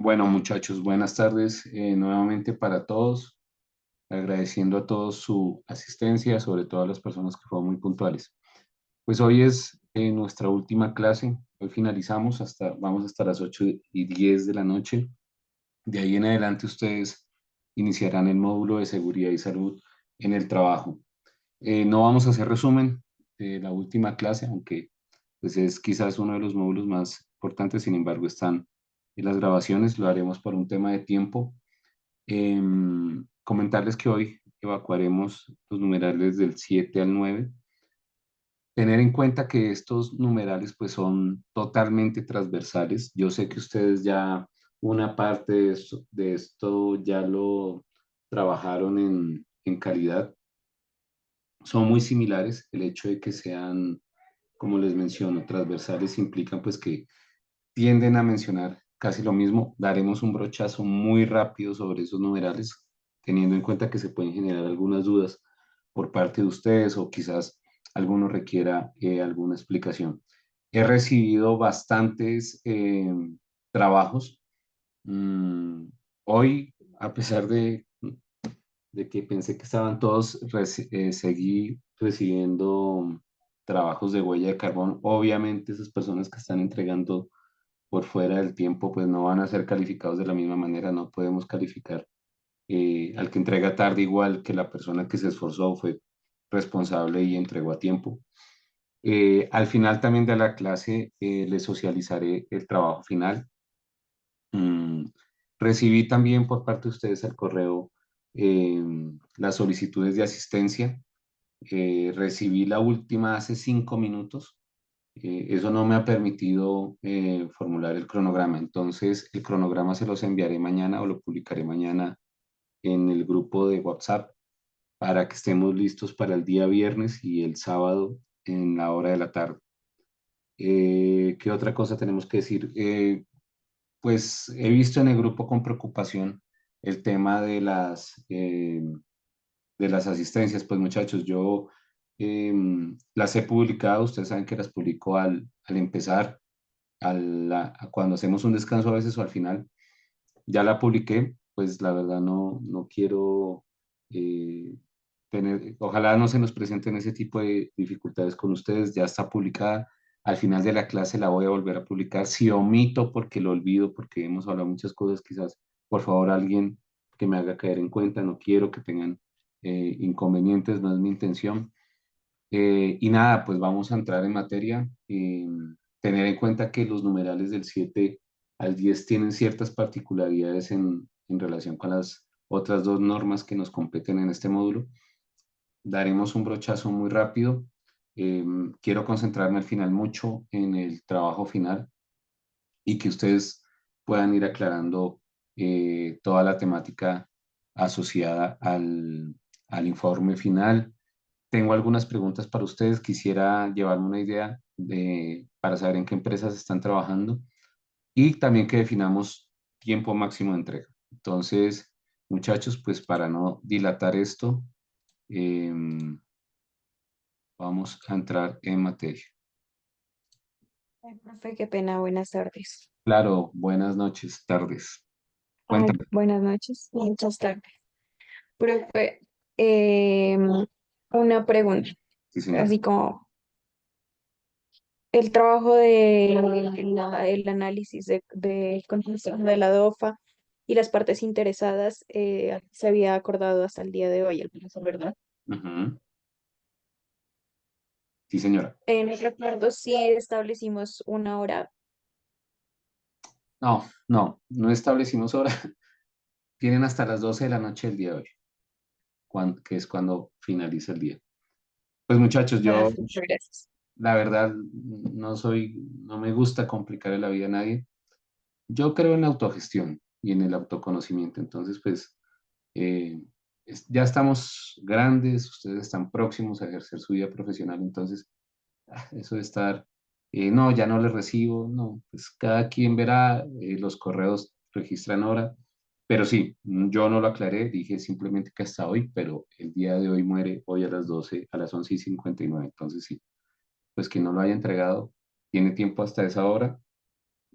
Bueno, muchachos, buenas tardes nuevamente para todos, agradeciendo a todos su asistencia, sobre todo a las personas que fueron muy puntuales. Pues hoy es nuestra última clase, hoy finalizamos, vamos hasta las 8:10 de la noche. De ahí en adelante ustedes iniciarán el módulo de seguridad y salud en el trabajo. No vamos a hacer resumen de la última clase, aunque pues es quizás uno de los módulos más importantes, sin embargo están en las grabaciones, lo haremos por un tema de tiempo. Comentarles que hoy evacuaremos los numerales del 7 al 9. Tener en cuenta que estos numerales pues son totalmente transversales. Yo sé que ustedes ya una parte de esto ya lo trabajaron en calidad. Son muy similares. El hecho de que sean, como les menciono, transversales implican pues que tienden a mencionar casi lo mismo. Daremos un brochazo muy rápido sobre esos numerales, teniendo en cuenta que se pueden generar algunas dudas por parte de ustedes o quizás alguno requiera alguna explicación. He recibido bastantes trabajos. Mm, Hoy, a pesar de que pensé que estaban todos, seguí recibiendo trabajos de huella de carbón. Obviamente esas personas que están entregando por fuera del tiempo, pues no van a ser calificados de la misma manera, no podemos calificar al que entrega tarde igual que la persona que se esforzó, fue responsable y entregó a tiempo. Al final también de la clase les socializaré el trabajo final. Mm, Recibí también por parte de ustedes el correo eh, las solicitudes de asistencia. Recibí la última hace 5 minutos. Eso no me ha permitido formular el cronograma. Entonces, el cronograma se los enviaré mañana o lo publicaré mañana en el grupo de WhatsApp para que estemos listos para el día viernes y el sábado en la hora de la tarde. ¿Qué otra cosa tenemos que decir? Pues he visto en el grupo con preocupación el tema de las asistencias. Pues muchachos, yo las he publicado, ustedes saben que las publico al empezar, cuando hacemos un descanso a veces o al final. Ya la publiqué, pues la verdad no quiero eh, ojalá no se nos presenten ese tipo de dificultades con ustedes. Ya está publicada. Al final de la clase la voy a volver a publicar. Si omito porque lo olvido, porque hemos hablado muchas cosas, quizás, por favor, alguien que me haga caer en cuenta. No quiero que tengan inconvenientes, no es mi intención. Y nada, pues vamos a entrar en materia. Tener en cuenta que los numerales del 7 al 10 tienen ciertas particularidades en relación con las otras dos normas que nos competen en este módulo. Daremos un brochazo muy rápido. Quiero concentrarme al final mucho en el trabajo final y que ustedes puedan ir aclarando toda la temática asociada al informe final. Tengo algunas preguntas para ustedes. Quisiera llevarme una idea para saber en qué empresas están trabajando y también que definamos tiempo máximo de entrega. Entonces, muchachos, pues para no dilatar esto, em, vamos a entrar en materia. Ay, profe, qué pena, buenas tardes. Claro, buenas noches, tardes. Ay, Cuéntame. buenas noches, muchas tardes. Profe, em, una pregunta, Sí, señora. así como el trabajo de el análisis de contexto de la DOFA y las partes interesadas se había acordado hasta el día de hoy, el plazo, ¿verdad? Ujú. Sí, señora. No recuerdo si establecimos una hora. No establecimos hora. Tienen hasta las 12 de la noche del día de hoy, que es cuando finaliza el día. Pues muchachos, Ah, yo muchas gracias. la verdad no me gusta complicarle la vida a nadie. Yo creo en la autogestión y en el autoconocimiento. Entonces, pues eh, ya estamos grandes, ustedes están próximos a ejercer su vida profesional. Entonces, eso de estar, no, ya no les recibo, no, pues cada quien verá, los correos registran hora. Pero sí, yo no lo aclaré, dije simplemente que hasta hoy, pero el día de hoy muere hoy a las 12, a las 11:59. Entonces sí, pues quien no lo haya entregado tiene tiempo hasta esa hora.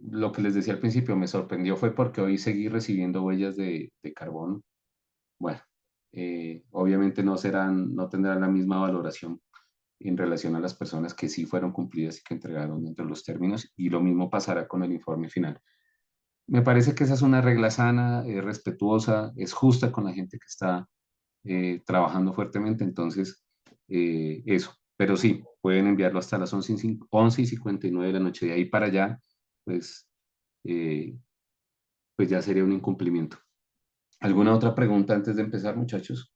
lo que les decía al principio me sorprendió fue porque hoy seguí recibiendo huellas de carbono. Bueno, obviamente no tendrán la misma valoración en relación a las personas que sí fueron cumplidas y que entregaron dentro de los términos, y lo mismo pasará con el informe final. Me parece que esa es una regla sana, respetuosa, es justa con la gente que está trabajando fuertemente, entonces eso. Pero sí, pueden enviarlo hasta las 11:59 de la noche. De ahí para allá, pues, eh, pues ya sería un incumplimiento. ¿Alguna otra pregunta antes de empezar, muchachos?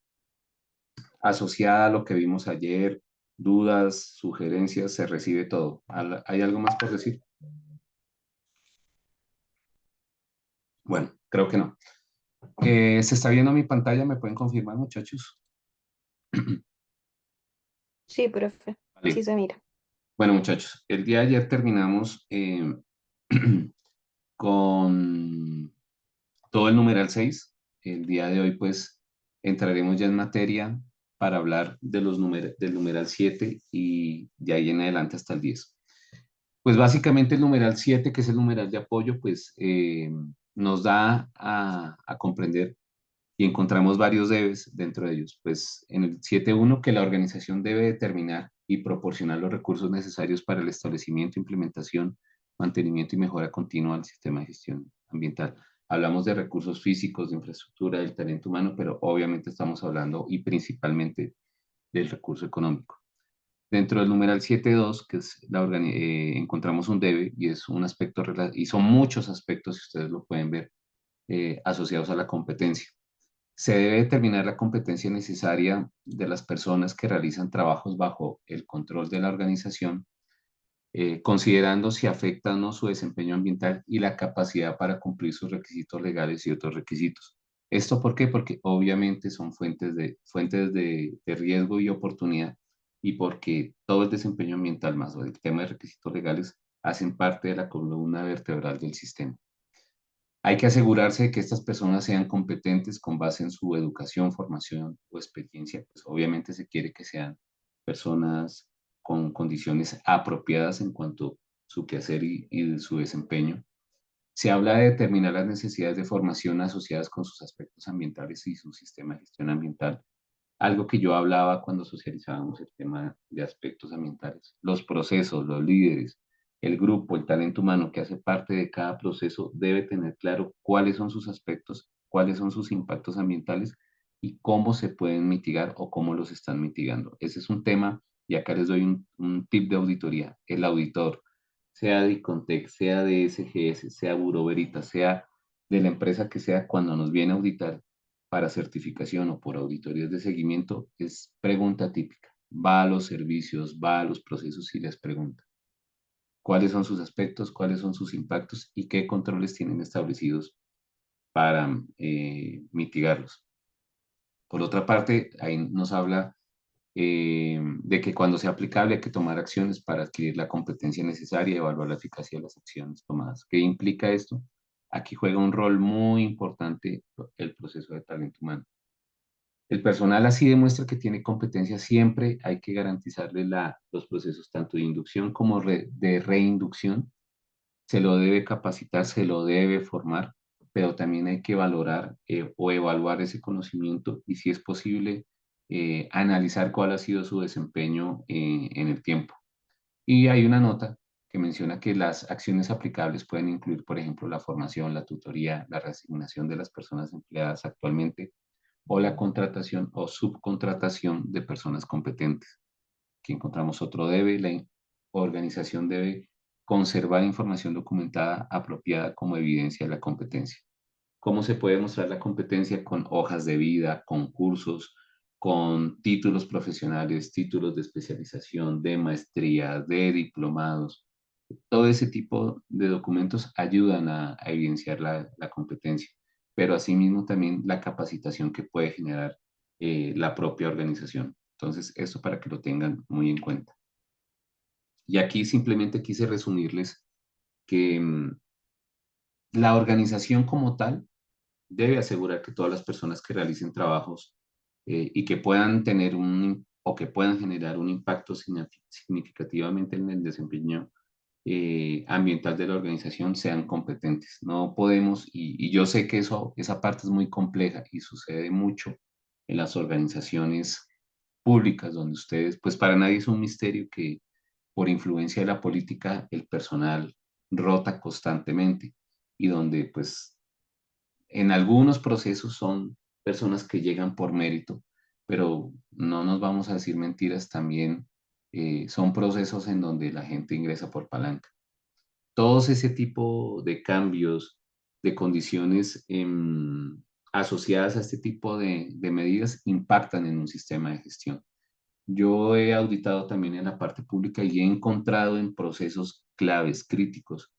Asociada a lo que vimos ayer, dudas, sugerencias, se recibe todo. ¿Hay algo más por decir? Bueno, creo que no. ¿Se está viendo mi pantalla? ¿Me pueden confirmar, muchachos? Sí, profe. Sí Vale. se mira. Bueno, muchachos, el día de ayer terminamos con todo el numeral 6. El día de hoy, pues, entraremos ya en materia para hablar de del numeral 7 y de ahí en adelante hasta el 10. Pues básicamente el numeral 7, que es el numeral de apoyo, pues nos da a comprender y encontramos varios debes dentro de ellos. Pues en el 7.1 que la organización debe determinar y proporcionar los recursos necesarios para el establecimiento, implementación, mantenimiento y mejora continua del sistema de gestión ambiental. Hablamos de recursos físicos, de infraestructura, del talento humano, pero obviamente estamos hablando y principalmente del recurso económico. Dentro del numeral 7.2, que es encontramos un debe y es un aspecto, y son muchos aspectos, si ustedes lo pueden ver, asociados a la competencia. Se debe determinar la competencia necesaria de las personas que realizan trabajos bajo el control de la organización, considerando si afecta o no su desempeño ambiental y la capacidad para cumplir sus requisitos legales y otros requisitos. ¿Esto por qué? Porque obviamente son fuentes de riesgo y oportunidad, y porque todo el desempeño ambiental más o el tema de requisitos legales hacen parte de la columna vertebral del sistema. Hay que asegurarse de que estas personas sean competentes con base en su educación, formación o experiencia. Pues obviamente se quiere que sean personas con condiciones apropiadas en cuanto a su quehacer y su desempeño. Se habla de determinar las necesidades de formación asociadas con sus aspectos ambientales y su sistema de gestión ambiental, algo que yo hablaba cuando socializábamos el tema de aspectos ambientales. Los procesos, los líderes, el grupo, el talento humano que hace parte de cada proceso debe tener claro cuáles son sus aspectos, cuáles son sus impactos ambientales y cómo se pueden mitigar o cómo los están mitigando. Ese es un tema, y acá les doy un tip de auditoría. El auditor, sea de Icontec, sea de SGS, sea Bureau Veritas, sea de la empresa que sea, cuando nos viene a auditar para certificación o por auditorías de seguimiento, es pregunta típica. Va a los servicios, va a los procesos y les pregunta cuáles son sus aspectos, cuáles son sus impactos y qué controles tienen establecidos para mitigarlos. Por otra parte, ahí nos habla de que cuando sea aplicable hay que tomar acciones para adquirir la competencia necesaria y evaluar la eficacia de las acciones tomadas. ¿Qué implica esto? Aquí juega un rol muy importante el proceso de talento humano. El personal así demuestra que tiene competencia, siempre hay que garantizarle los procesos tanto de inducción como de reinducción. Se lo debe capacitar, se lo debe formar, pero también hay que valorar o evaluar ese conocimiento y, si es posible, analizar cuál ha sido su desempeño en el tiempo. Y hay una nota que menciona que las acciones aplicables pueden incluir, por ejemplo, la formación, la tutoría, la reasignación de las personas empleadas actualmente o la contratación o subcontratación de personas competentes. Aquí encontramos otro debe: la organización debe conservar información documentada apropiada como evidencia de la competencia. ¿Cómo se puede mostrar la competencia? Con hojas de vida, con cursos, con títulos profesionales, títulos de especialización, de maestría, de diplomados. Todo ese tipo de documentos ayudan a evidenciar la competencia, pero asimismo también la capacitación que puede generar la propia organización. Entonces, esto para que lo tengan muy en cuenta. Y aquí simplemente quise resumirles que la organización como tal debe asegurar que todas las personas que realicen trabajos y que puedan tener o que puedan generar un impacto significativamente en el desempeño ambiental de la organización sean competentes. No podemos, y yo sé que esa parte es muy compleja y sucede mucho en las organizaciones públicas, donde ustedes, pues para nadie es un misterio que por influencia de la política el personal rota constantemente y donde pues en algunos procesos son personas que llegan por mérito, pero no nos vamos a decir mentiras, también son procesos en donde la gente ingresa por palanca. Todos ese tipo de cambios, de condiciones asociadas a este tipo de medidas impactan en un sistema de gestión. Yo he auditado también en la parte pública y he encontrado en procesos claves, críticos,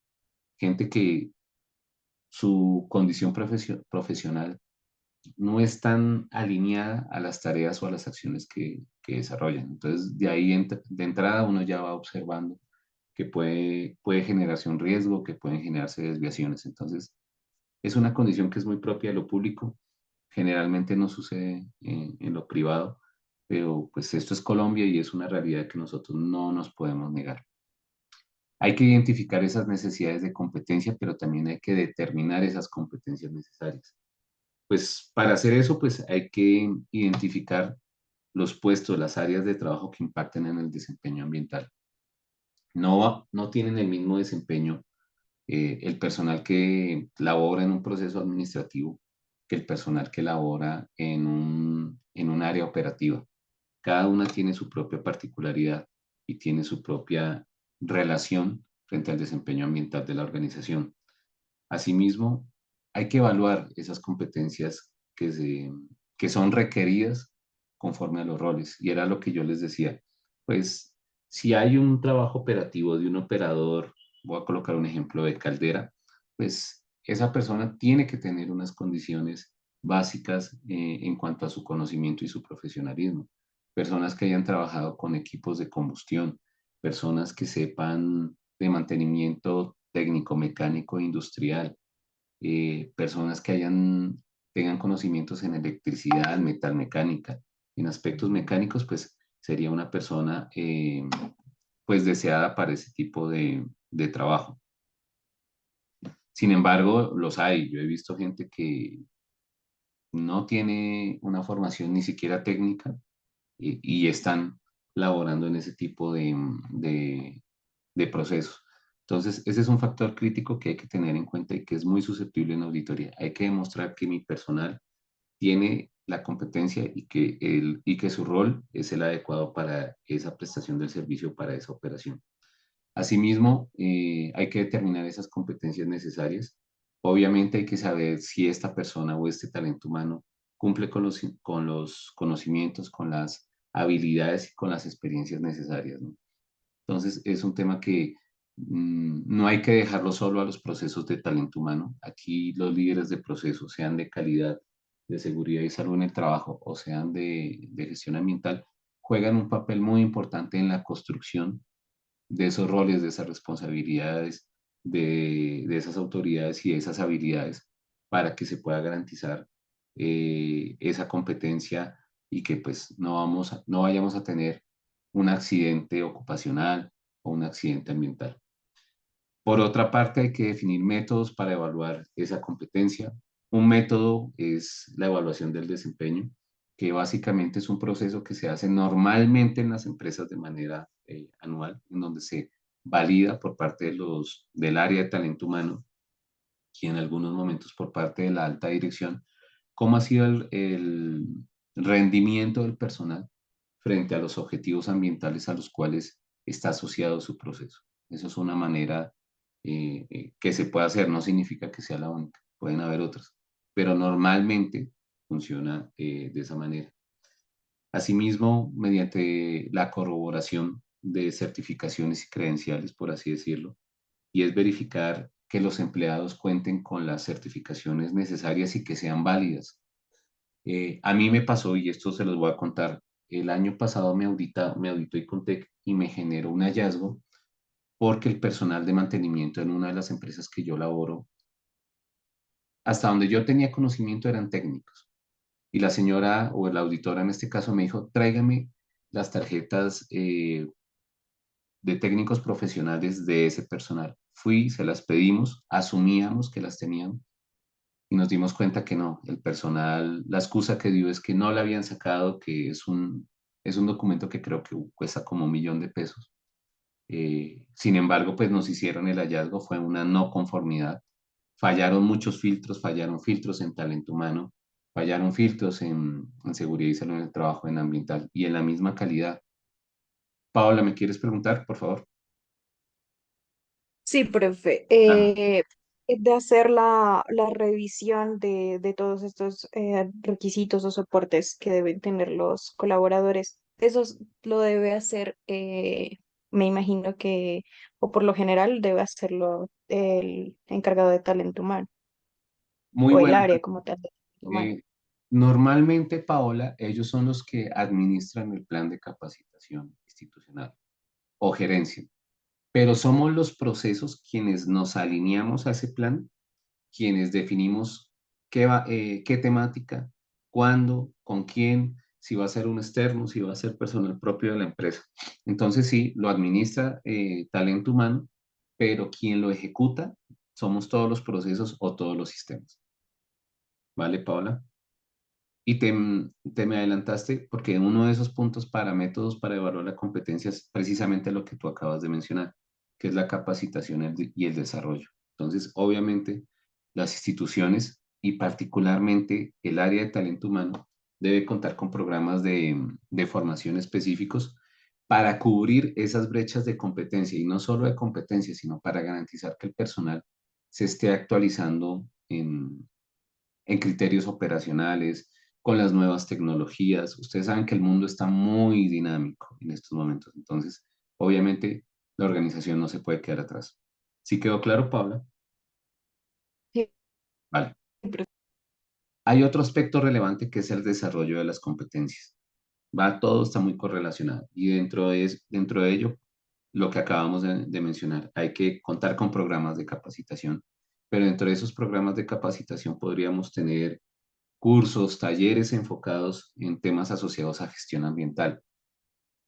gente que su condición profesional no es tan alineada a las tareas o a las acciones que desarrollan. Entonces, de ahí de entrada uno ya va observando que puede generarse un riesgo, que pueden generarse desviaciones. Entonces, es una condición que es muy propia de lo público, generalmente no sucede en lo privado, pero pues esto es Colombia y es una realidad que nosotros no nos podemos negar. Hay que identificar esas necesidades de competencia, pero también hay que determinar esas competencias necesarias. Pues para hacer eso, pues hay que identificar los puestos, las áreas de trabajo que impacten en el desempeño ambiental. No tienen el mismo desempeño el personal que labora en un proceso administrativo que el personal que labora en un área operativa. Cada una tiene su propia particularidad y tiene su propia relación frente al desempeño ambiental de la organización. Asimismo, hay que evaluar esas competencias que son requeridas conforme a los roles. Y era lo que yo les decía. Pues si hay un trabajo operativo de un operador, voy a colocar un ejemplo de caldera, pues esa persona tiene que tener unas condiciones básicas en cuanto a su conocimiento y su profesionalismo. Personas que hayan trabajado con equipos de combustión, personas que sepan de mantenimiento técnico, mecánico, industrial, personas que tengan conocimientos en electricidad, metalmecánica, en aspectos mecánicos, pues sería una persona pues deseada para ese tipo de trabajo. Sin embargo, los hay. Yo he visto gente que no tiene una formación ni siquiera técnica y están laborando en ese tipo de procesos. Entonces, ese es un factor crítico que hay que tener en cuenta y que es muy susceptible en auditoría. Hay que demostrar que mi personal tiene la competencia y que su rol es el adecuado para esa prestación del servicio, para esa operación. Asimismo, hay que determinar esas competencias necesarias. Obviamente hay que saber si esta persona o este talento humano cumple con los conocimientos, con las habilidades y con las experiencias necesarias, ¿no? Entonces, es un tema que no hay que dejarlo solo a los procesos de talento humano. Aquí los líderes de procesos, sean de calidad, de seguridad y salud en el trabajo o sean de gestión ambiental, juegan un papel muy importante en la construcción de esos roles, de esas responsabilidades, de esas autoridades y de esas habilidades para que se pueda garantizar esa competencia y que pues no vayamos a tener un accidente ocupacional o un accidente ambiental. Por otra parte, hay que definir métodos para evaluar esa competencia. Un método es la evaluación del desempeño, que básicamente es un proceso que se hace normalmente en las empresas de manera anual, en donde se valida por parte del área de talento humano y en algunos momentos por parte de la alta dirección cómo ha sido el rendimiento del personal frente a los objetivos ambientales a los cuales está asociado su proceso. Eso es una manera que se puede hacer, no significa que sea la única, pueden haber otras, pero normalmente funciona de esa manera. Asimismo, mediante la corroboración de certificaciones y credenciales, por así decirlo, y es verificar que los empleados cuenten con las certificaciones necesarias y que sean válidas. A mí me pasó, y esto se los voy a contar, el año pasado me auditó Icontec y me generó un hallazgo porque el personal de mantenimiento en una de las empresas que yo laboro, hasta donde yo tenía conocimiento eran técnicos. Y la señora o la auditora en este caso me dijo, tráigame las tarjetas de técnicos profesionales de ese personal. Fui, se las pedimos, asumíamos que las tenían y nos dimos cuenta que no, el personal, la excusa que dio es que no la habían sacado, que es un documento que creo que cuesta como 1.000.000 de pesos. Sin embargo, pues nos hicieron el hallazgo, fue una no conformidad. Fallaron muchos filtros, fallaron filtros en talento humano, fallaron filtros en seguridad y salud en el trabajo, en ambiental y en la misma calidad. Paola, ¿me quieres preguntar, por favor? Sí, profe. Ah, De hacer la revisión de todos estos requisitos o soportes que deben tener los colaboradores. Lo debe hacer, me imagino que, o por lo general, debe hacerlo el encargado de talento humano muy o el buena. área como tal de talento humano. Eh, Normalmente, Paola, ellos son los que administran el plan de capacitación institucional o gerencia, pero somos los procesos quienes nos alineamos a ese plan, quienes definimos qué temática, cuándo, con quién, si va a ser un externo, si va a ser personal propio de la empresa. Entonces, sí, lo administra talento humano, pero quien lo ejecuta somos todos los procesos o todos los sistemas. ¿Vale, Paola? Y te me adelantaste porque uno de esos puntos para métodos para evaluar la competencia es precisamente lo que tú acabas de mencionar, que es la capacitación y el desarrollo. Entonces, obviamente, las instituciones y particularmente el área de talento humano debe contar con programas de formación específicos para cubrir esas brechas de competencia y no solo de competencia, sino para garantizar que el personal se esté actualizando en criterios operacionales, con las nuevas tecnologías. Ustedes saben que el mundo está muy dinámico en estos momentos, entonces, obviamente, la organización no se puede quedar atrás. ¿Sí quedó claro, Paula? Sí, Vale. profe. Hay otro aspecto relevante que es el desarrollo de las competencias. Todo está muy correlacionado y dentro de ello, lo que acabamos de mencionar, hay que contar con programas de capacitación, pero dentro de esos programas de capacitación podríamos tener cursos, talleres enfocados en temas asociados a gestión ambiental.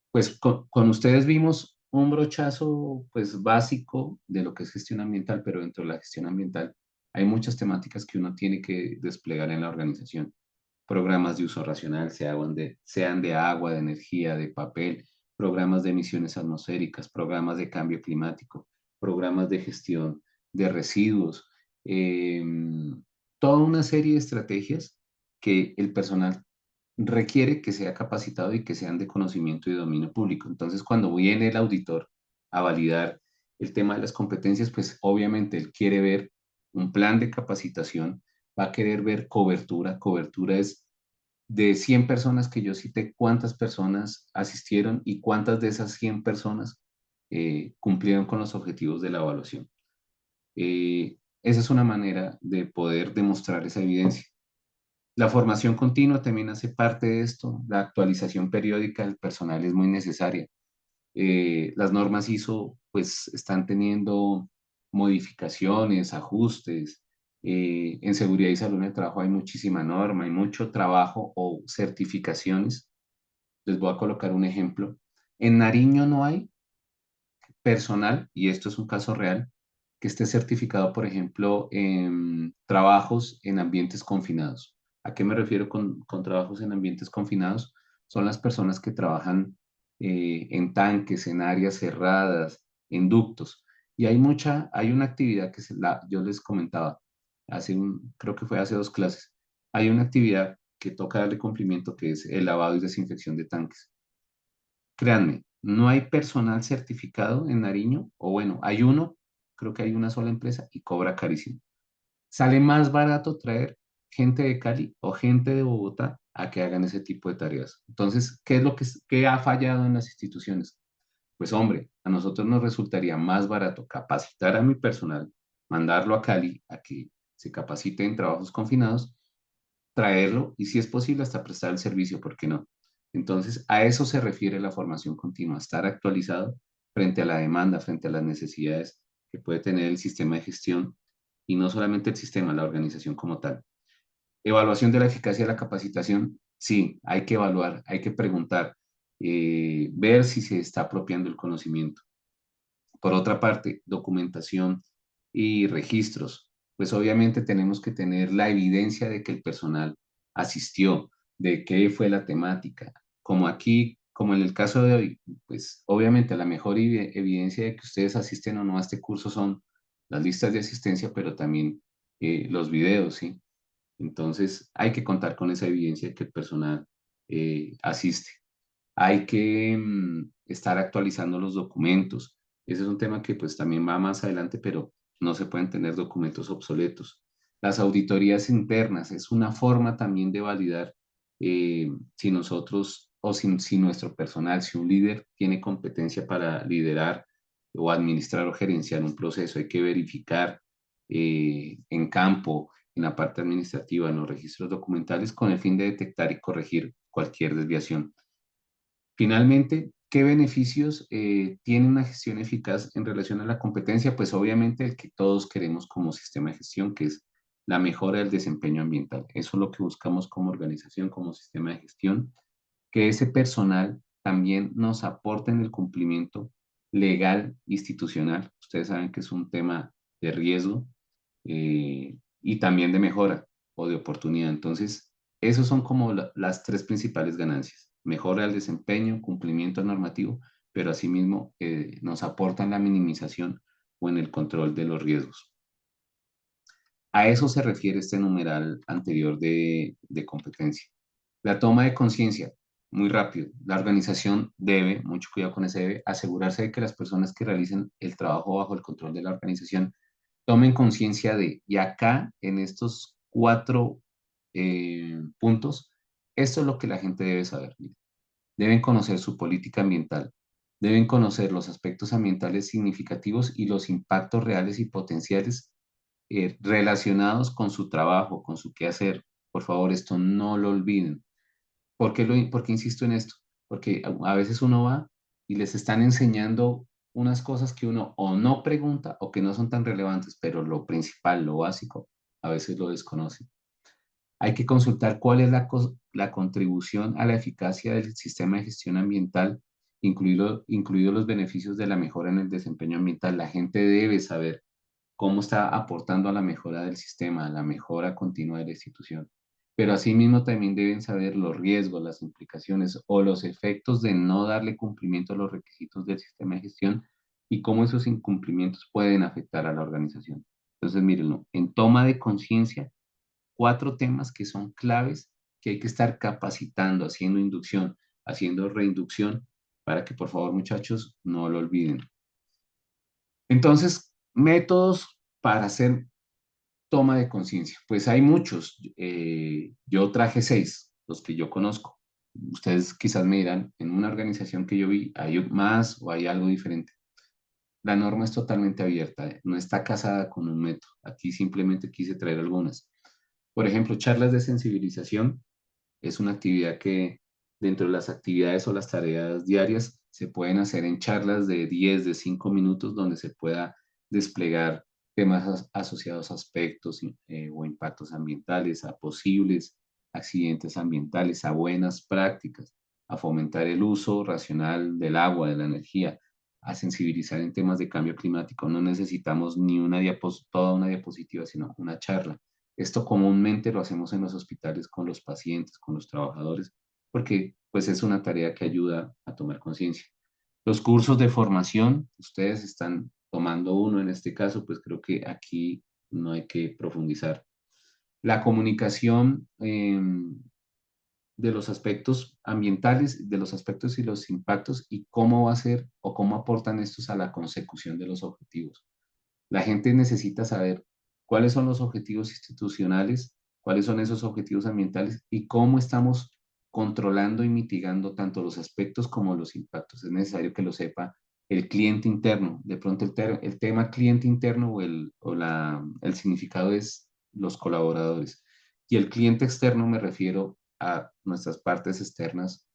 Pues con ustedes vimos un brochazo pues básico de lo que es gestión ambiental, pero dentro de la gestión ambiental hay muchas temáticas que uno tiene que desplegar en la organización. Programas de uso racional, sean de agua, de energía, de papel, programas de emisiones atmosféricas, programas de cambio climático, programas de gestión de residuos, eh, toda una serie de estrategias que el personal requiere que sea capacitado y que sean de conocimiento y dominio público. Entonces, cuando viene el auditor a validar el tema de las competencias, pues obviamente él quiere ver un plan de capacitación, va a querer ver cobertura. Cobertura es de 100 personas que yo cité, cuántas personas asistieron y cuántas de esas 100 personas cumplieron con los objetivos de la evaluación. Esa es una manera de poder demostrar esa evidencia. La formación continua también hace parte de esto. La actualización periódica del personal es muy necesaria. Las normas ISO pues están teniendo modificaciones, ajustes. En seguridad y salud en el trabajo hay muchísima norma, hay mucho trabajo o certificaciones. Les voy a colocar un ejemplo. En Nariño no hay personal, y esto es un caso real, que esté certificado, por ejemplo, en trabajos en ambientes confinados. ¿A qué me refiero con trabajos en ambientes confinados? Son las personas que trabajan en tanques, en áreas cerradas, en ductos. Y hay una actividad que yo les comentaba, creo que fue hace 2 clases. Hay una actividad que toca darle cumplimiento, que es el lavado y desinfección de tanques. Créanme, no hay personal certificado en Nariño, o bueno, hay uno, creo que hay una sola empresa y cobra carísimo. Sale más barato traer gente de Cali o gente de Bogotá a que hagan ese tipo de tareas. Entonces, ¿qué es qué ha fallado en las instituciones? Pues hombre, a nosotros nos resultaría más barato capacitar a mi personal, mandarlo a Cali a que se capacite en trabajos confinados, traerlo y si es posible hasta prestar el servicio, ¿por qué no? Entonces, a eso se refiere la formación continua, estar actualizado frente a la demanda, frente a las necesidades que puede tener el sistema de gestión y no solamente el sistema, la organización como tal. Evaluación de la eficacia de la capacitación, sí, hay que evaluar, hay que preguntar, ver si se está apropiando el conocimiento. Por otra parte, documentación y registros. Pues obviamente tenemos que tener la evidencia de que el personal asistió, de qué fue la temática. Como aquí, como en el caso de hoy, pues obviamente la mejor evidencia de que ustedes asisten o no a este curso son las listas de asistencia, pero también los videos, ¿sí? Entonces hay que contar con esa evidencia de que el personal asiste. Hay que estar actualizando los documentos. Ese es un tema que pues también va más adelante, pero no se pueden tener documentos obsoletos. Las auditorías internas es una forma también de validar si nosotros o si nuestro personal, si un líder tiene competencia para liderar o administrar o gerenciar un proceso. Hay que verificar en campo, en la parte administrativa, en los registros documentales, con el fin de detectar y corregir cualquier desviación. Finalmente, ¿qué beneficios tiene una gestión eficaz en relación a la competencia? Pues obviamente el que todos queremos como sistema de gestión, que es la mejora del desempeño ambiental. Eso es lo que buscamos como organización, como sistema de gestión, que ese personal también nos aporte en el cumplimiento legal institucional. Ustedes saben que es un tema de riesgo y también de mejora o de oportunidad. Entonces, esos son como las tres principales ganancias. Mejora del desempeño, cumplimiento normativo, pero asimismo nos aportan la minimización o en el control de los riesgos. A eso se refiere este numeral anterior de competencia. La toma de conciencia, muy rápido. La organización debe, mucho cuidado con ese debe, asegurarse de que las personas que realicen el trabajo bajo el control de la organización tomen conciencia de, y acá en estos cuatro puntos, esto es lo que la gente debe saber. Mire. Deben conocer su política ambiental, deben conocer los aspectos ambientales significativos y los impactos reales y potenciales relacionados con su trabajo, con su quehacer. Por favor, esto no lo olviden. ¿Por qué insisto en esto? Porque a veces uno va y les están enseñando unas cosas que uno o no pregunta o que no son tan relevantes, pero lo principal, lo básico, a veces lo desconoce. Hay que consultar cuál es la contribución a la eficacia del sistema de gestión ambiental, incluido los beneficios de la mejora en el desempeño ambiental. La gente debe saber cómo está aportando a la mejora del sistema, a la mejora continua de la institución. Pero asimismo también deben saber los riesgos, las implicaciones o los efectos de no darle cumplimiento a los requisitos del sistema de gestión y cómo esos incumplimientos pueden afectar a la organización. Entonces, mírenlo, en toma de conciencia, cuatro temas que son claves que hay que estar capacitando, haciendo inducción, haciendo reinducción, para que por favor muchachos no lo olviden. Entonces, métodos para hacer toma de conciencia. Pues hay muchos. Yo traje seis, los que yo conozco. Ustedes quizás me dirán, en una organización que yo vi, ¿hay más o hay algo diferente? La norma es totalmente abierta, no está casada con un método. Aquí simplemente quise traer algunas. Por ejemplo, charlas de sensibilización es una actividad que dentro de las actividades o las tareas diarias se pueden hacer en charlas de 10, de 5 minutos, donde se pueda desplegar temas asociados a aspectos o impactos ambientales, a posibles accidentes ambientales, a buenas prácticas, a fomentar el uso racional del agua, de la energía, a sensibilizar en temas de cambio climático. No necesitamos ni toda una diapositiva, sino una charla. Esto comúnmente lo hacemos en los hospitales con los pacientes, con los trabajadores, porque pues es una tarea que ayuda a tomar conciencia. Los cursos de formación, ustedes están tomando uno en este caso, pues creo que aquí no hay que profundizar. La comunicación de los aspectos ambientales, de los aspectos y los impactos y cómo va a ser o cómo aportan estos a la consecución de los objetivos. La gente necesita saber cuáles son los objetivos institucionales, cuáles son esos objetivos ambientales y cómo estamos controlando y mitigando tanto los aspectos como los impactos. Es necesario que lo sepa el cliente interno. De pronto el tema cliente interno el significado es los colaboradores. Y el cliente externo me refiero a nuestras partes externas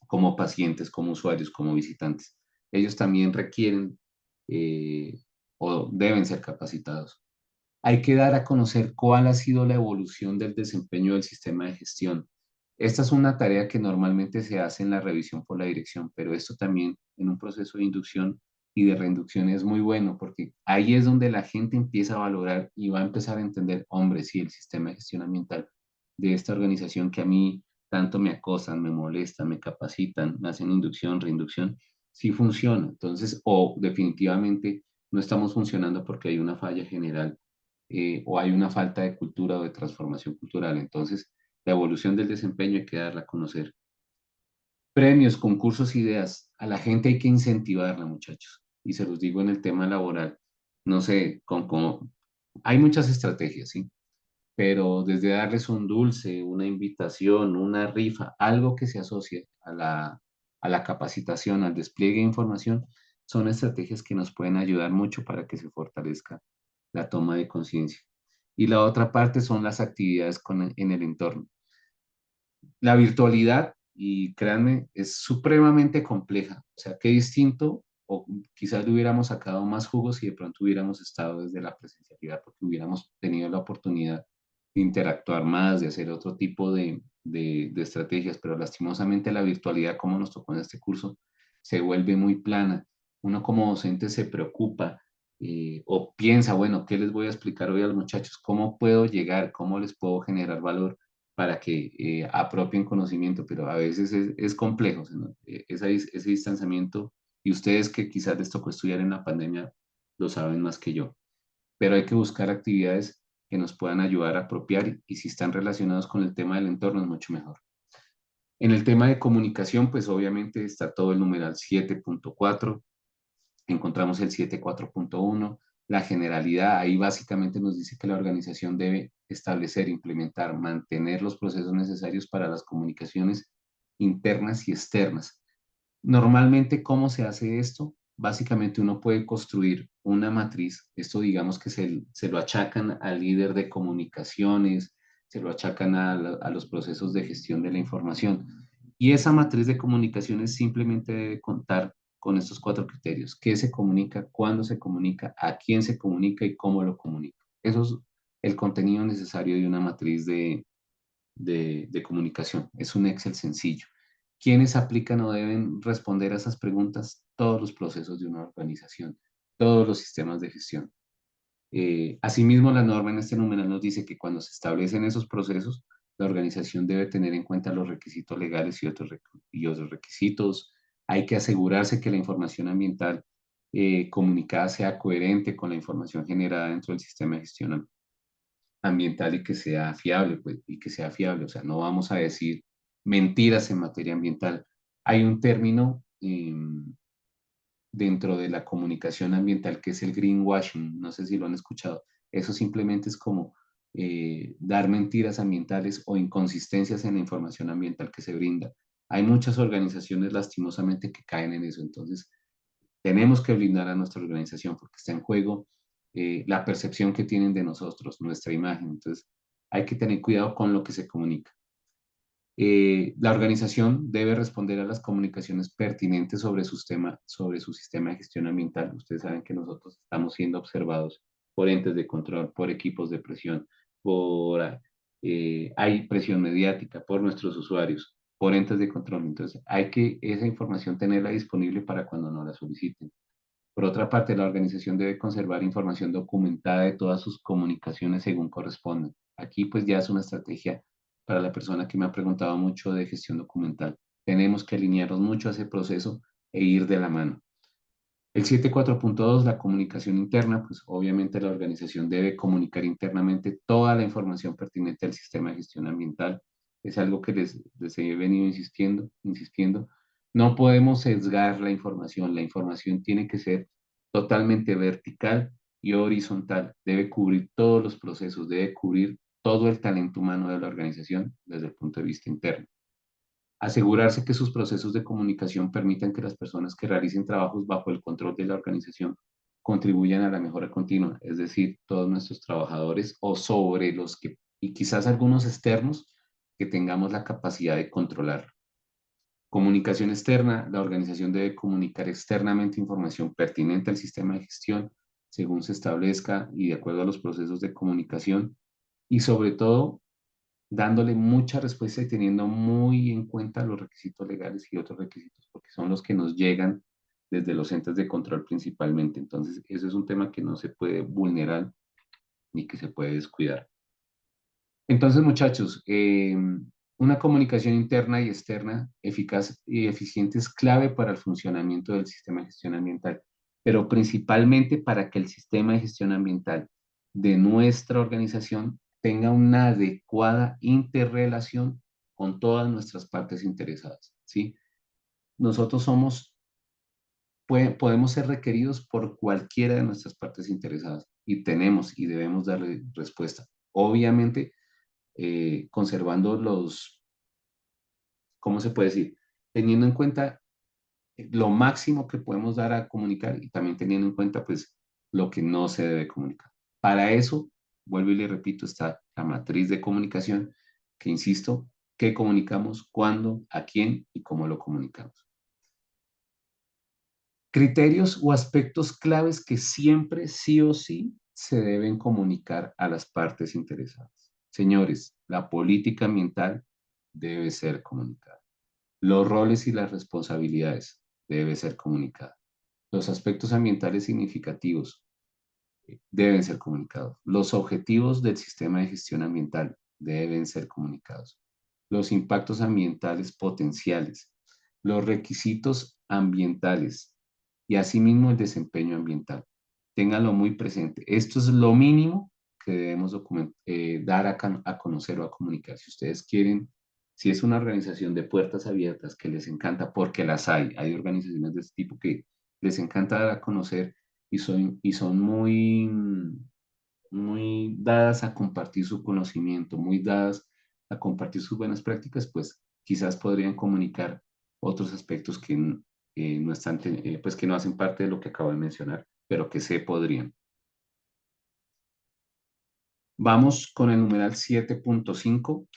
como pacientes, como usuarios, como visitantes. Ellos también requieren eh, o deben ser capacitados. Hay que dar a conocer cuál ha sido la evolución del desempeño del sistema de gestión. Esta es una tarea que normalmente se hace en la revisión por la dirección, pero esto también en un proceso de inducción y de reinducción es muy bueno, porque ahí es donde la gente empieza a valorar y va a empezar a entender, hombre, sí, el sistema de gestión ambiental de esta organización que a mí tanto me acosan, me molestan, me capacitan, me hacen inducción, reinducción, sí funciona. Entonces, o definitivamente no estamos funcionando porque hay una falla general o hay una falta de cultura o de transformación cultural. Entonces, la evolución del desempeño hay que darla a conocer. Premios, concursos, ideas. A la gente hay que incentivarla, muchachos. Y se los digo en el tema laboral. No sé, hay muchas estrategias, ¿sí? Pero desde darles un dulce, una invitación, una rifa, algo que se asocie a la capacitación, al despliegue de información, son estrategias que nos pueden ayudar mucho para que se fortalezca la toma de conciencia. Y la otra parte son las actividades en el entorno. La virtualidad, y créanme, es supremamente compleja. O sea, qué distinto, o quizás le hubiéramos sacado más jugos si de pronto hubiéramos estado desde la presencialidad, porque hubiéramos tenido la oportunidad de interactuar más, de hacer otro tipo de estrategias, pero lastimosamente la virtualidad, como nos tocó en este curso, se vuelve muy plana. Uno como docente se preocupa o piensa, bueno, ¿qué les voy a explicar hoy a los muchachos? ¿Cómo puedo llegar? ¿Cómo les puedo generar valor para que apropien conocimiento? Pero a veces es complejo, ¿no? Ese distanciamiento, y ustedes que quizás les tocó estudiar en la pandemia lo saben más que yo, pero hay que buscar actividades que nos puedan ayudar a apropiar y si están relacionados con el tema del entorno es mucho mejor. En el tema de comunicación, pues obviamente está todo el numeral 7.4, encontramos el 7.4.1, la generalidad, ahí básicamente nos dice que la organización debe establecer, implementar, mantener los procesos necesarios para las comunicaciones internas y externas. Normalmente, ¿cómo se hace esto? Básicamente uno puede construir una matriz, esto digamos que se lo achacan al líder de comunicaciones, se lo achacan a los procesos de gestión de la información. Y esa matriz de comunicaciones simplemente debe contar con estos cuatro criterios: qué se comunica, cuándo se comunica, a quién se comunica y cómo lo comunica. Eso es el contenido necesario de una matriz de comunicación. Es un Excel sencillo. ¿Quiénes aplican o deben responder a esas preguntas? Todos los procesos de una organización, todos los sistemas de gestión. Asimismo, la norma en este numeral nos dice que cuando se establecen esos procesos, la organización debe tener en cuenta los requisitos legales y otros requisitos. Hay que asegurarse que la información ambiental comunicada sea coherente con la información generada dentro del sistema de gestión ambiental y que sea fiable, pues, y que sea fiable. O sea, no vamos a decir mentiras en materia ambiental. Hay un término dentro de la comunicación ambiental que es el greenwashing, no sé si lo han escuchado. Eso simplemente es como dar mentiras ambientales o inconsistencias en la información ambiental que se brinda. Hay muchas organizaciones lastimosamente que caen en eso, entonces tenemos que blindar a nuestra organización porque está en juego la percepción que tienen de nosotros, nuestra imagen. Entonces, hay que tener cuidado con lo que se comunica. La organización debe responder a las comunicaciones pertinentes sobre su sistema de gestión ambiental. Ustedes saben que nosotros estamos siendo observados por entes de control, por equipos de presión, hay presión mediática por nuestros usuarios, por entes de control. Entonces, hay que esa información tenerla disponible para cuando nos la soliciten. Por otra parte, la organización debe conservar información documentada de todas sus comunicaciones según correspondan. Aquí pues ya es una estrategia para la persona que me ha preguntado mucho de gestión documental. Tenemos que alinearnos mucho a ese proceso e ir de la mano. El 7.4.2, la comunicación interna, pues obviamente la organización debe comunicar internamente toda la información pertinente al sistema de gestión ambiental. Es algo que les he venido insistiendo. No podemos sesgar la información tiene que ser totalmente vertical y horizontal. Debe cubrir todos los procesos, debe cubrir todo el talento humano de la organización desde el punto de vista interno. Asegurarse que sus procesos de comunicación permitan que las personas que realicen trabajos bajo el control de la organización contribuyan a la mejora continua, es decir, todos nuestros trabajadores o sobre los que, y quizás algunos externos, que tengamos la capacidad de controlar. Comunicación externa, la organización debe comunicar externamente información pertinente al sistema de gestión según se establezca y de acuerdo a los procesos de comunicación y sobre todo dándole mucha respuesta y teniendo muy en cuenta los requisitos legales y otros requisitos, porque son los que nos llegan desde los entes de control principalmente. Entonces, eso es un tema que no se puede vulnerar ni que se puede descuidar. Entonces, muchachos, una comunicación interna y externa eficaz y eficiente es clave para el funcionamiento del sistema de gestión ambiental, pero principalmente para que el sistema de gestión ambiental de nuestra organización tenga una adecuada interrelación con todas nuestras partes interesadas, ¿sí? Nosotros podemos ser requeridos por cualquiera de nuestras partes interesadas y tenemos y debemos darle respuesta. Obviamente, conservando ¿cómo se puede decir? Teniendo en cuenta lo máximo que podemos dar a comunicar y también teniendo en cuenta pues lo que no se debe comunicar. Para eso, vuelvo y le repito, está la matriz de comunicación, que insisto, qué comunicamos, cuándo, a quién y cómo lo comunicamos. Criterios o aspectos claves que siempre sí o sí se deben comunicar a las partes interesadas. Señores, la política ambiental debe ser comunicada. Los roles y las responsabilidades deben ser comunicadas. Los aspectos ambientales significativos deben ser comunicados. Los objetivos del sistema de gestión ambiental deben ser comunicados. Los impactos ambientales potenciales, los requisitos ambientales y asimismo el desempeño ambiental. Ténganlo muy presente. Esto es lo mínimo que debemos dar a conocer o a comunicar. Si ustedes quieren, si es una organización de puertas abiertas que les encanta, porque las hay organizaciones de este tipo que les encanta dar a conocer y son muy dadas a compartir su conocimiento, muy dadas a compartir sus buenas prácticas, pues quizás podrían comunicar otros aspectos que no están, pues que no hacen parte de lo que acabo de mencionar, pero que se podrían. Vamos con el numeral 7.5.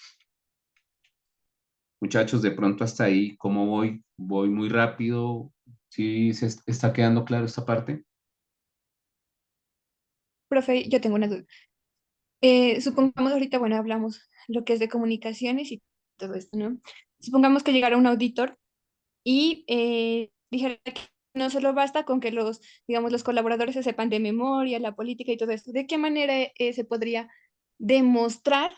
Muchachos, de pronto hasta ahí, ¿cómo voy? ¿Voy muy rápido? ¿Sí se está quedando claro esta parte? Profe, yo tengo una duda. Supongamos ahorita, bueno, hablamos lo que es de comunicaciones y todo esto, ¿no? Supongamos que llegara un auditor y dijera que no solo basta con que los, digamos, los colaboradores se sepan de memoria, la política y todo esto. ¿De qué manera se podría demostrar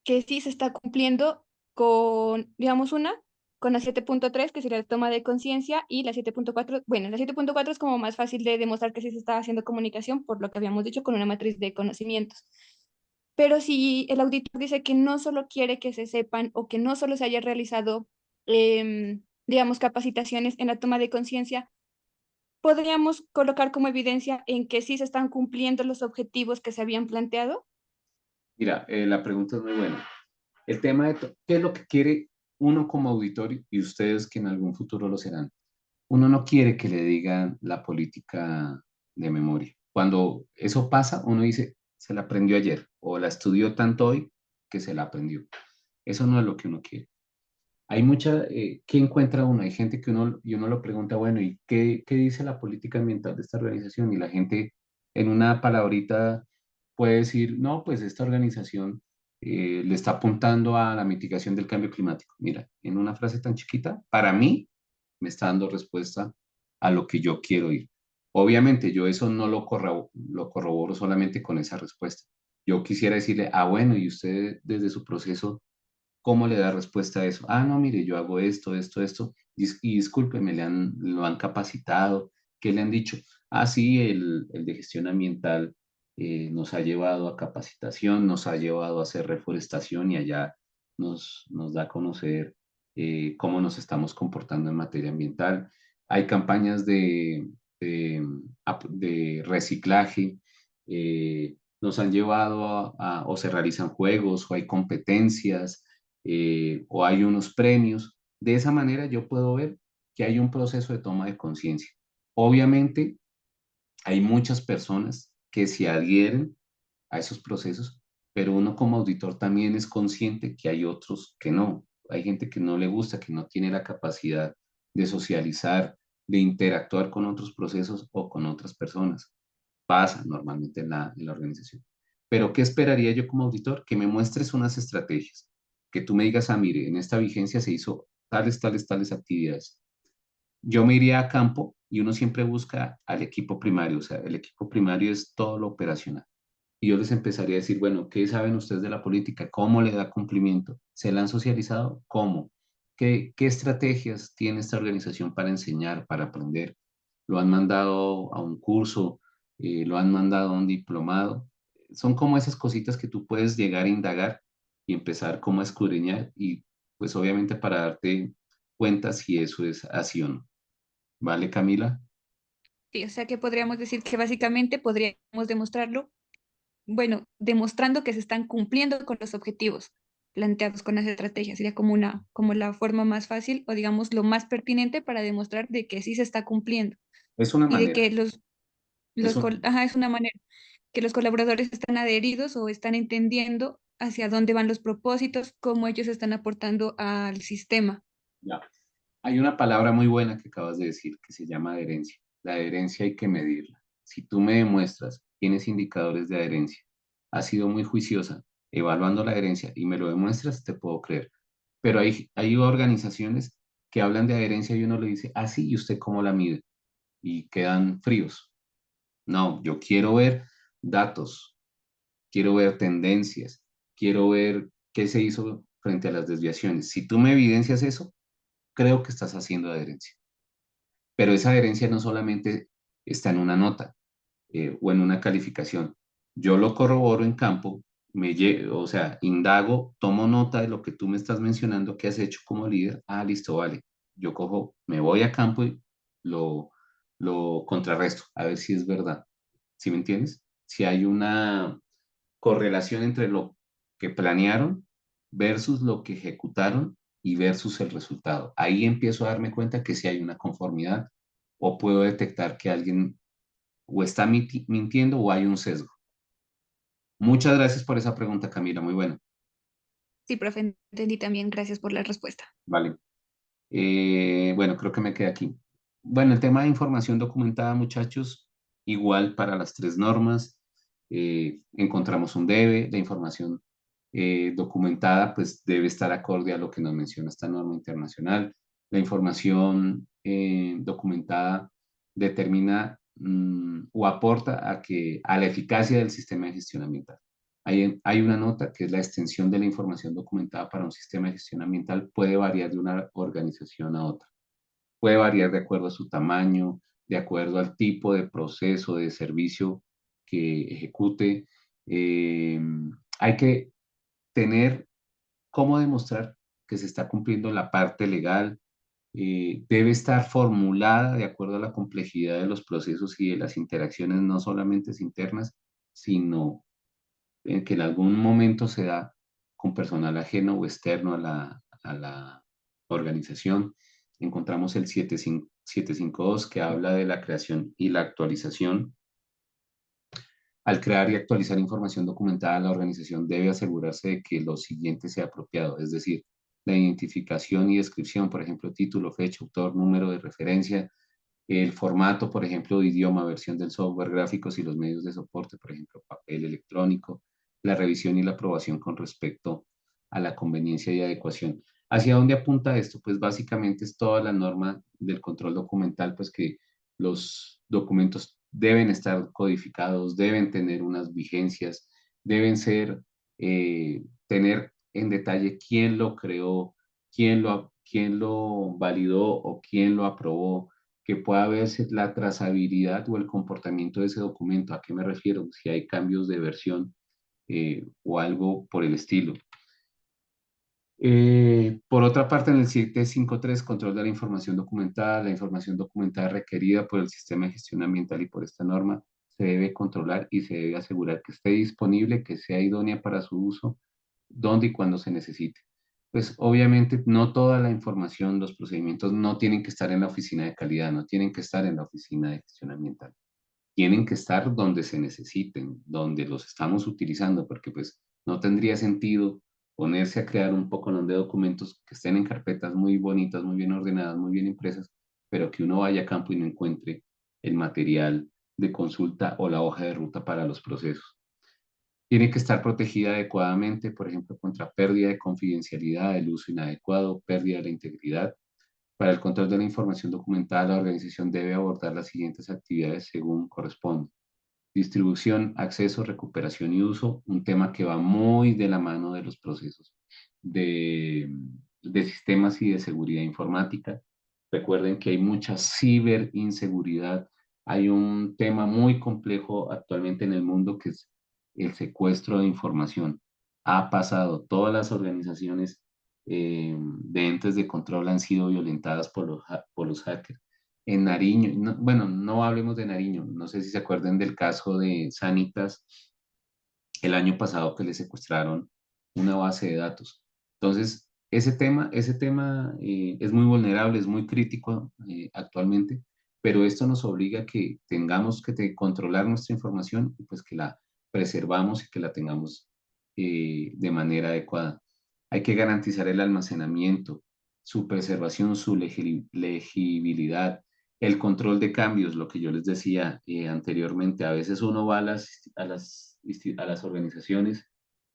que sí se está cumpliendo con, digamos, con la 7.3 que sería la toma de conciencia, y la 7.4 bueno, la 7.4 es como más fácil de demostrar que sí se está haciendo comunicación, por lo que habíamos dicho, con una matriz de conocimientos? Pero si el auditor dice que no solo quiere que se sepan o que no solo se haya realizado, digamos, capacitaciones en la toma de conciencia, podríamos colocar como evidencia en que sí se están cumpliendo los objetivos que se habían planteado. Mira, la pregunta es muy buena. El tema de qué es lo que quiere uno como auditor y ustedes que en algún futuro lo serán. Uno no quiere que le digan la política de memoria. Cuando eso pasa, uno dice, se la aprendió ayer o la estudió tanto hoy que se la aprendió. Eso no es lo que uno quiere. Hay ¿qué encuentra uno? Hay gente y uno lo pregunta, bueno, ¿y qué dice la política ambiental de esta organización? Y la gente en una palabrita puede decir, no, pues esta organización le está apuntando a la mitigación del cambio climático. Mira, en una frase tan chiquita, para mí me está dando respuesta a lo que yo quiero oír. Obviamente yo eso no lo corroboro solamente con esa respuesta. Yo quisiera decirle, ah, bueno, y usted desde su proceso, ¿cómo le da respuesta a eso? Ah, no, mire, yo hago esto, esto, esto, y discúlpeme, lo han capacitado, ¿qué le han dicho? Ah, sí, el de gestión ambiental nos ha llevado a capacitación, nos ha llevado a hacer reforestación y allá nos da a conocer cómo nos estamos comportando en materia ambiental. Hay campañas de reciclaje, nos han llevado o se realizan juegos, o hay competencias, o hay unos premios. De esa manera yo puedo ver que hay un proceso de toma de conciencia. Obviamente hay muchas personas que se adhieren a esos procesos, pero uno como auditor también es consciente que hay otros que no. Hay gente que no le gusta, que no tiene la capacidad de socializar, de interactuar con otros procesos o con otras personas. Pasa normalmente en la organización. Pero ¿qué esperaría yo como auditor? Que me muestres unas estrategias, que tú me digas, ah, mire, en esta vigencia se hizo tales, tales, tales actividades. Yo me iría a campo y uno siempre busca al equipo primario, o sea, el equipo primario es todo lo operacional. Y yo les empezaría a decir, bueno, ¿qué saben ustedes de la política? ¿Cómo le da cumplimiento? ¿Se la han socializado? ¿Cómo? ¿Qué estrategias tiene esta organización para enseñar, para aprender? ¿Lo han mandado a un curso? ¿Lo han mandado a un diplomado? Son como esas cositas que tú puedes llegar a indagar y empezar como a escudriñar y pues obviamente para darte cuenta si eso es así o no. ¿Vale, Camila? Sí, o sea que podríamos decir que básicamente podríamos demostrarlo, bueno, demostrando que se están cumpliendo con los objetivos planteados con las estrategias. Sería como como la forma más fácil o digamos lo más pertinente para demostrar de que sí se está cumpliendo Es una y de manera. que Es un- ajá, es una manera, que los colaboradores están adheridos o están entendiendo hacia dónde van los propósitos, cómo ellos están aportando al sistema. ya. Hay una palabra muy buena que acabas de decir que se llama adherencia. La adherencia hay que medirla. Si tú me demuestras, tienes indicadores de adherencia, has sido muy juiciosa evaluando la adherencia y me lo demuestras, te puedo creer. Pero hay organizaciones que hablan de adherencia y uno le dice, ah, sí, ¿y usted cómo la mide? Y quedan fríos. No, yo quiero ver datos, quiero ver tendencias, quiero ver qué se hizo frente a las desviaciones. Si tú me evidencias eso, creo que estás haciendo adherencia. Pero esa adherencia no solamente está en una nota o en una calificación. Yo lo corroboro en campo, o sea, indago, tomo nota de lo que tú me estás mencionando que has hecho como líder. Ah, listo, vale. Yo cojo, me voy a campo y lo, lo contrarresto, a ver si es verdad. ¿Sí me entiendes? Si hay una correlación entre lo que planearon versus lo que ejecutaron y versus el resultado. Ahí empiezo a darme cuenta que si hay una conformidad o puedo detectar que alguien o está mintiendo o hay un sesgo. Muchas gracias por esa pregunta, Camila. Muy bueno. Sí, profe, entendí también. Gracias por la respuesta. Vale. Bueno, creo que me quedé aquí. Bueno, el tema de información documentada, muchachos, igual para las tres normas. Encontramos un debe, la información documentada pues debe estar acorde a lo que nos menciona esta norma internacional. La información documentada determina o aporta a la eficacia del sistema de gestión ambiental. Hay una nota que es la extensión de la información documentada para un sistema de gestión ambiental puede variar de una organización a otra. Puede variar de acuerdo a su tamaño, de acuerdo al tipo de proceso, de servicio que ejecute. Eh, Hay que tener cómo demostrar que se está cumpliendo la parte legal. Debe estar formulada de acuerdo a la complejidad de los procesos y de las interacciones, no solamente internas, sino que en algún momento se da con personal ajeno o externo a la organización. Encontramos el 752 que habla de la creación y la actualización. Al crear y actualizar información documentada, la organización debe asegurarse de que lo siguiente sea apropiado, es decir, la identificación y descripción, por ejemplo, título, fecha, autor, número de referencia, el formato, por ejemplo, de idioma, versión del software, gráficos y los medios de soporte, por ejemplo, papel electrónico, la revisión y la aprobación con respecto a la conveniencia y adecuación. ¿Hacia dónde apunta esto? Pues básicamente es toda la norma del control documental, pues que los documentos deben estar codificados, deben tener unas vigencias, deben tener en detalle quién lo creó, quién lo validó o quién lo aprobó, que pueda verse la trazabilidad o el comportamiento de ese documento. ¿A qué me refiero? Si hay cambios de versión o algo por el estilo. Por otra parte, en el 753, control de la información documentada requerida por el sistema de gestión ambiental y por esta norma se debe controlar y se debe asegurar que esté disponible, que sea idónea para su uso, donde y cuando se necesite. Pues obviamente no toda la información, los procedimientos no tienen que estar en la oficina de calidad, no tienen que estar en la oficina de gestión ambiental. Tienen que estar donde se necesiten, donde los estamos utilizando, porque pues no tendría sentido ponerse a crear un poco de documentos que estén en carpetas muy bonitas, muy bien ordenadas, muy bien impresas, pero que uno vaya a campo y no encuentre el material de consulta o la hoja de ruta para los procesos. Tiene que estar protegida adecuadamente, por ejemplo, contra pérdida de confidencialidad, el uso inadecuado, pérdida de la integridad. Para el control de la información documentada, la organización debe abordar las siguientes actividades según corresponde. Distribución, acceso, recuperación y uso, un tema que va muy de la mano de los procesos de, de sistemas y de seguridad informática. Recuerden que hay mucha ciberinseguridad. Hay un tema muy complejo actualmente en el mundo que es el secuestro de información. Ha pasado, todas las organizaciones de entes de control han sido violentadas por los hackers. En Nariño, bueno, no hablemos de Nariño, no sé si se acuerdan del caso de Sanitas el año pasado que le secuestraron una base de datos. Entonces, ese tema es muy vulnerable, es muy crítico actualmente, pero esto nos obliga a que tengamos que controlar nuestra información y pues que la preservamos y que la tengamos de manera adecuada. Hay que garantizar el almacenamiento, su preservación, su legibilidad, el control de cambios, lo que yo les decía anteriormente. A veces uno va a las organizaciones,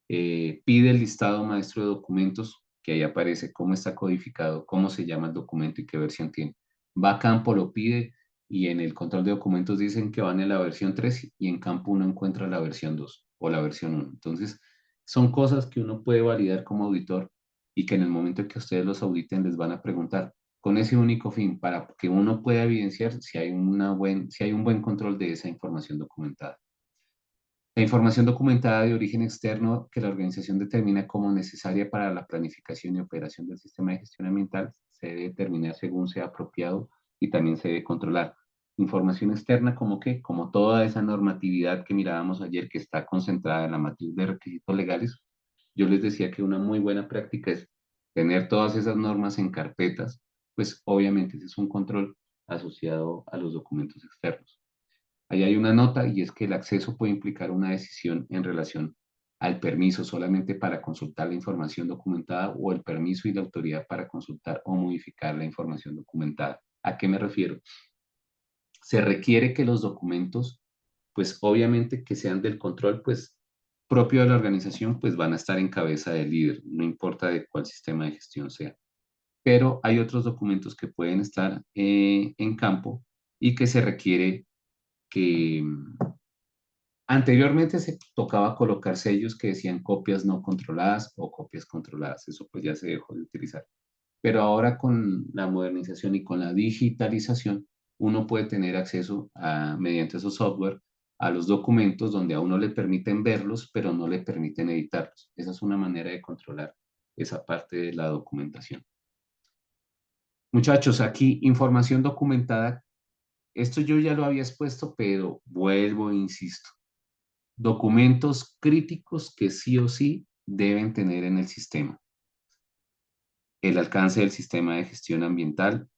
pide el listado maestro de documentos, que ahí aparece cómo está codificado, cómo se llama el documento y qué versión tiene. Va a campo, lo pide y en el control de documentos dicen que van en la versión 3 y en campo uno encuentra la versión 2 o la versión 1. Entonces, son cosas que uno puede validar como auditor y que en el momento que ustedes los auditen les van a preguntar con ese único fin, para que uno pueda evidenciar si hay, si hay un buen control de esa información documentada. La información documentada de origen externo que la organización determina como necesaria para la planificación y operación del sistema de gestión ambiental se debe determinar según sea apropiado y también se debe controlar. Información externa como que, como toda esa normatividad que mirábamos ayer que está concentrada en la matriz de requisitos legales, yo les decía que una muy buena práctica es tener todas esas normas en carpetas, pues obviamente ese es un control asociado a los documentos externos. Ahí hay una nota y es que el acceso puede implicar una decisión en relación al permiso solamente para consultar la información documentada o el permiso y la autoridad para consultar o modificar la información documentada. ¿A qué me refiero? Se requiere que los documentos, pues obviamente que sean del control, pues propio de la organización, pues van a estar en cabeza del líder, no importa de cuál sistema de gestión sea. Pero hay otros documentos que pueden estar en campo y que se requiere que anteriormente se tocaba colocar sellos que decían copias no controladas o copias controladas. Eso pues ya se dejó de utilizar. Pero ahora con la modernización y con la digitalización, uno puede tener acceso mediante esos software a los documentos donde a uno le permiten verlos, pero no le permiten editarlos. Esa es una manera de controlar esa parte de la documentación. Muchachos, aquí información documentada. Esto yo ya lo había expuesto, pero vuelvo e insisto. Documentos críticos que sí o sí deben tener en el sistema. El alcance del sistema de gestión ambiental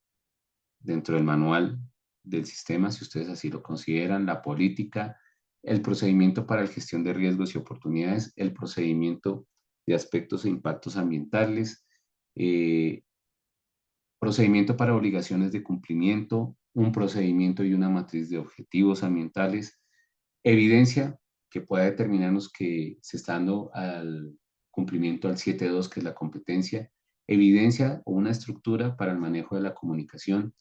dentro del manual del sistema, si ustedes así lo consideran, la política, el procedimiento para la gestión de riesgos y oportunidades, el procedimiento de aspectos e impactos ambientales, eh, procedimiento para obligaciones de cumplimiento, un procedimiento y una matriz de objetivos ambientales, evidencia que pueda determinarnos que se está dando al cumplimiento al 7.2, que es la competencia, evidencia o una estructura para el manejo de la comunicación,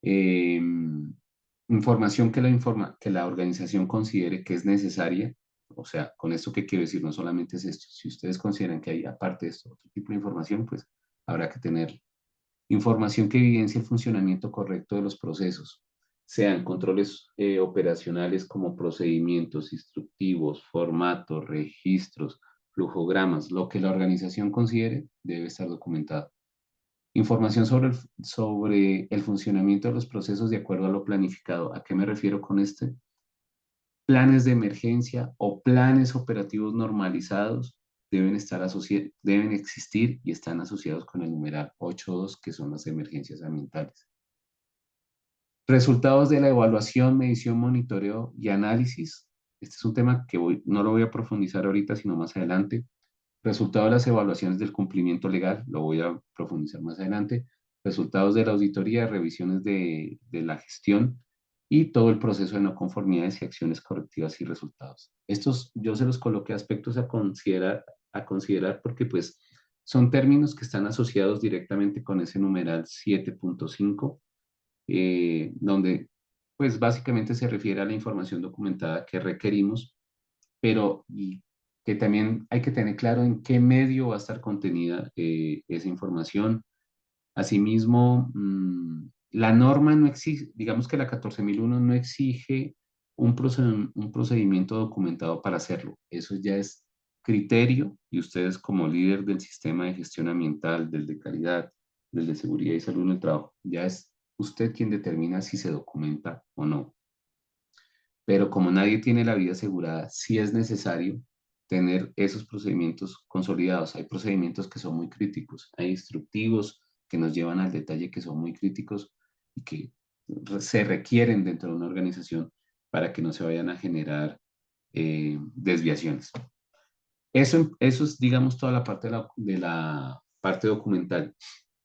eh, información que la organización considere que es necesaria. O sea, con esto que quiero decir, no solamente es esto. Si ustedes consideran que hay aparte de esto otro tipo de información, pues habrá que tener información que evidencie el funcionamiento correcto de los procesos, sean controles operacionales como procedimientos instructivos, formatos, registros, flujogramas, lo que la organización considere debe estar documentado. Información sobre el funcionamiento de los procesos de acuerdo a lo planificado. ¿A qué me refiero con este? Planes de emergencia o planes operativos normalizados deben existir y están asociados con el numeral 8.2, que son las emergencias ambientales. Resultados de la evaluación, medición, monitoreo y análisis. Este es un tema que no lo voy a profundizar ahorita, sino más adelante. Resultados de las evaluaciones del cumplimiento legal, lo voy a profundizar más adelante. Resultados de la auditoría, revisiones de la gestión y todo el proceso de no conformidades y acciones correctivas y resultados. Estos yo se los coloqué aspectos a considerar porque pues Son términos que están asociados directamente con ese numeral 7.5, donde pues básicamente se refiere a la información documentada que requerimos, pero y que también hay que tener claro en qué medio va a estar contenida esa información. Asimismo, la norma no exige, digamos que la 14.001 no exige un procedimiento documentado para hacerlo. Eso ya es criterio y ustedes como líder del sistema de gestión ambiental, del de calidad, del de seguridad y salud en el trabajo, ya es usted quien determina si se documenta o no. Pero como nadie tiene la vida asegurada, sí es necesario tener esos procedimientos consolidados. Hay procedimientos que son muy críticos, hay instructivos que nos llevan al detalle que son muy críticos y que se requieren dentro de una organización para que no se vayan a generar desviaciones. Eso es, digamos, toda la parte de la parte documental.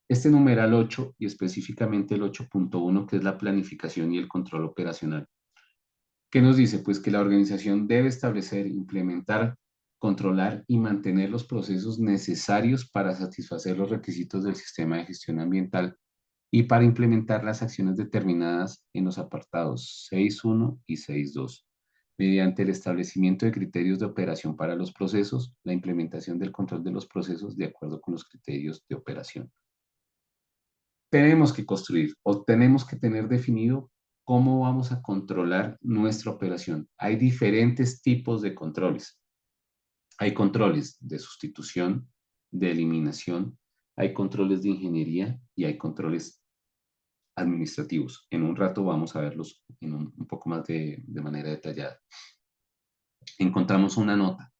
Este numeral 8 y específicamente el 8.1, que es la planificación y el control operacional. ¿Qué nos dice? Pues que la organización debe establecer, implementar, controlar y mantener los procesos necesarios para satisfacer los requisitos del sistema de gestión ambiental y para implementar las acciones determinadas en los apartados 6.1 y 6.2, mediante el establecimiento de criterios de operación para los procesos, la implementación del control de los procesos de acuerdo con los criterios de operación. Tenemos que construir o tenemos que tener definido cómo vamos a controlar nuestra operación. Hay diferentes tipos de controles. Hay controles de sustitución, de eliminación, hay controles de ingeniería y hay controles administrativos. En un rato vamos a verlos en un poco más de manera detallada. Encontramos una nota.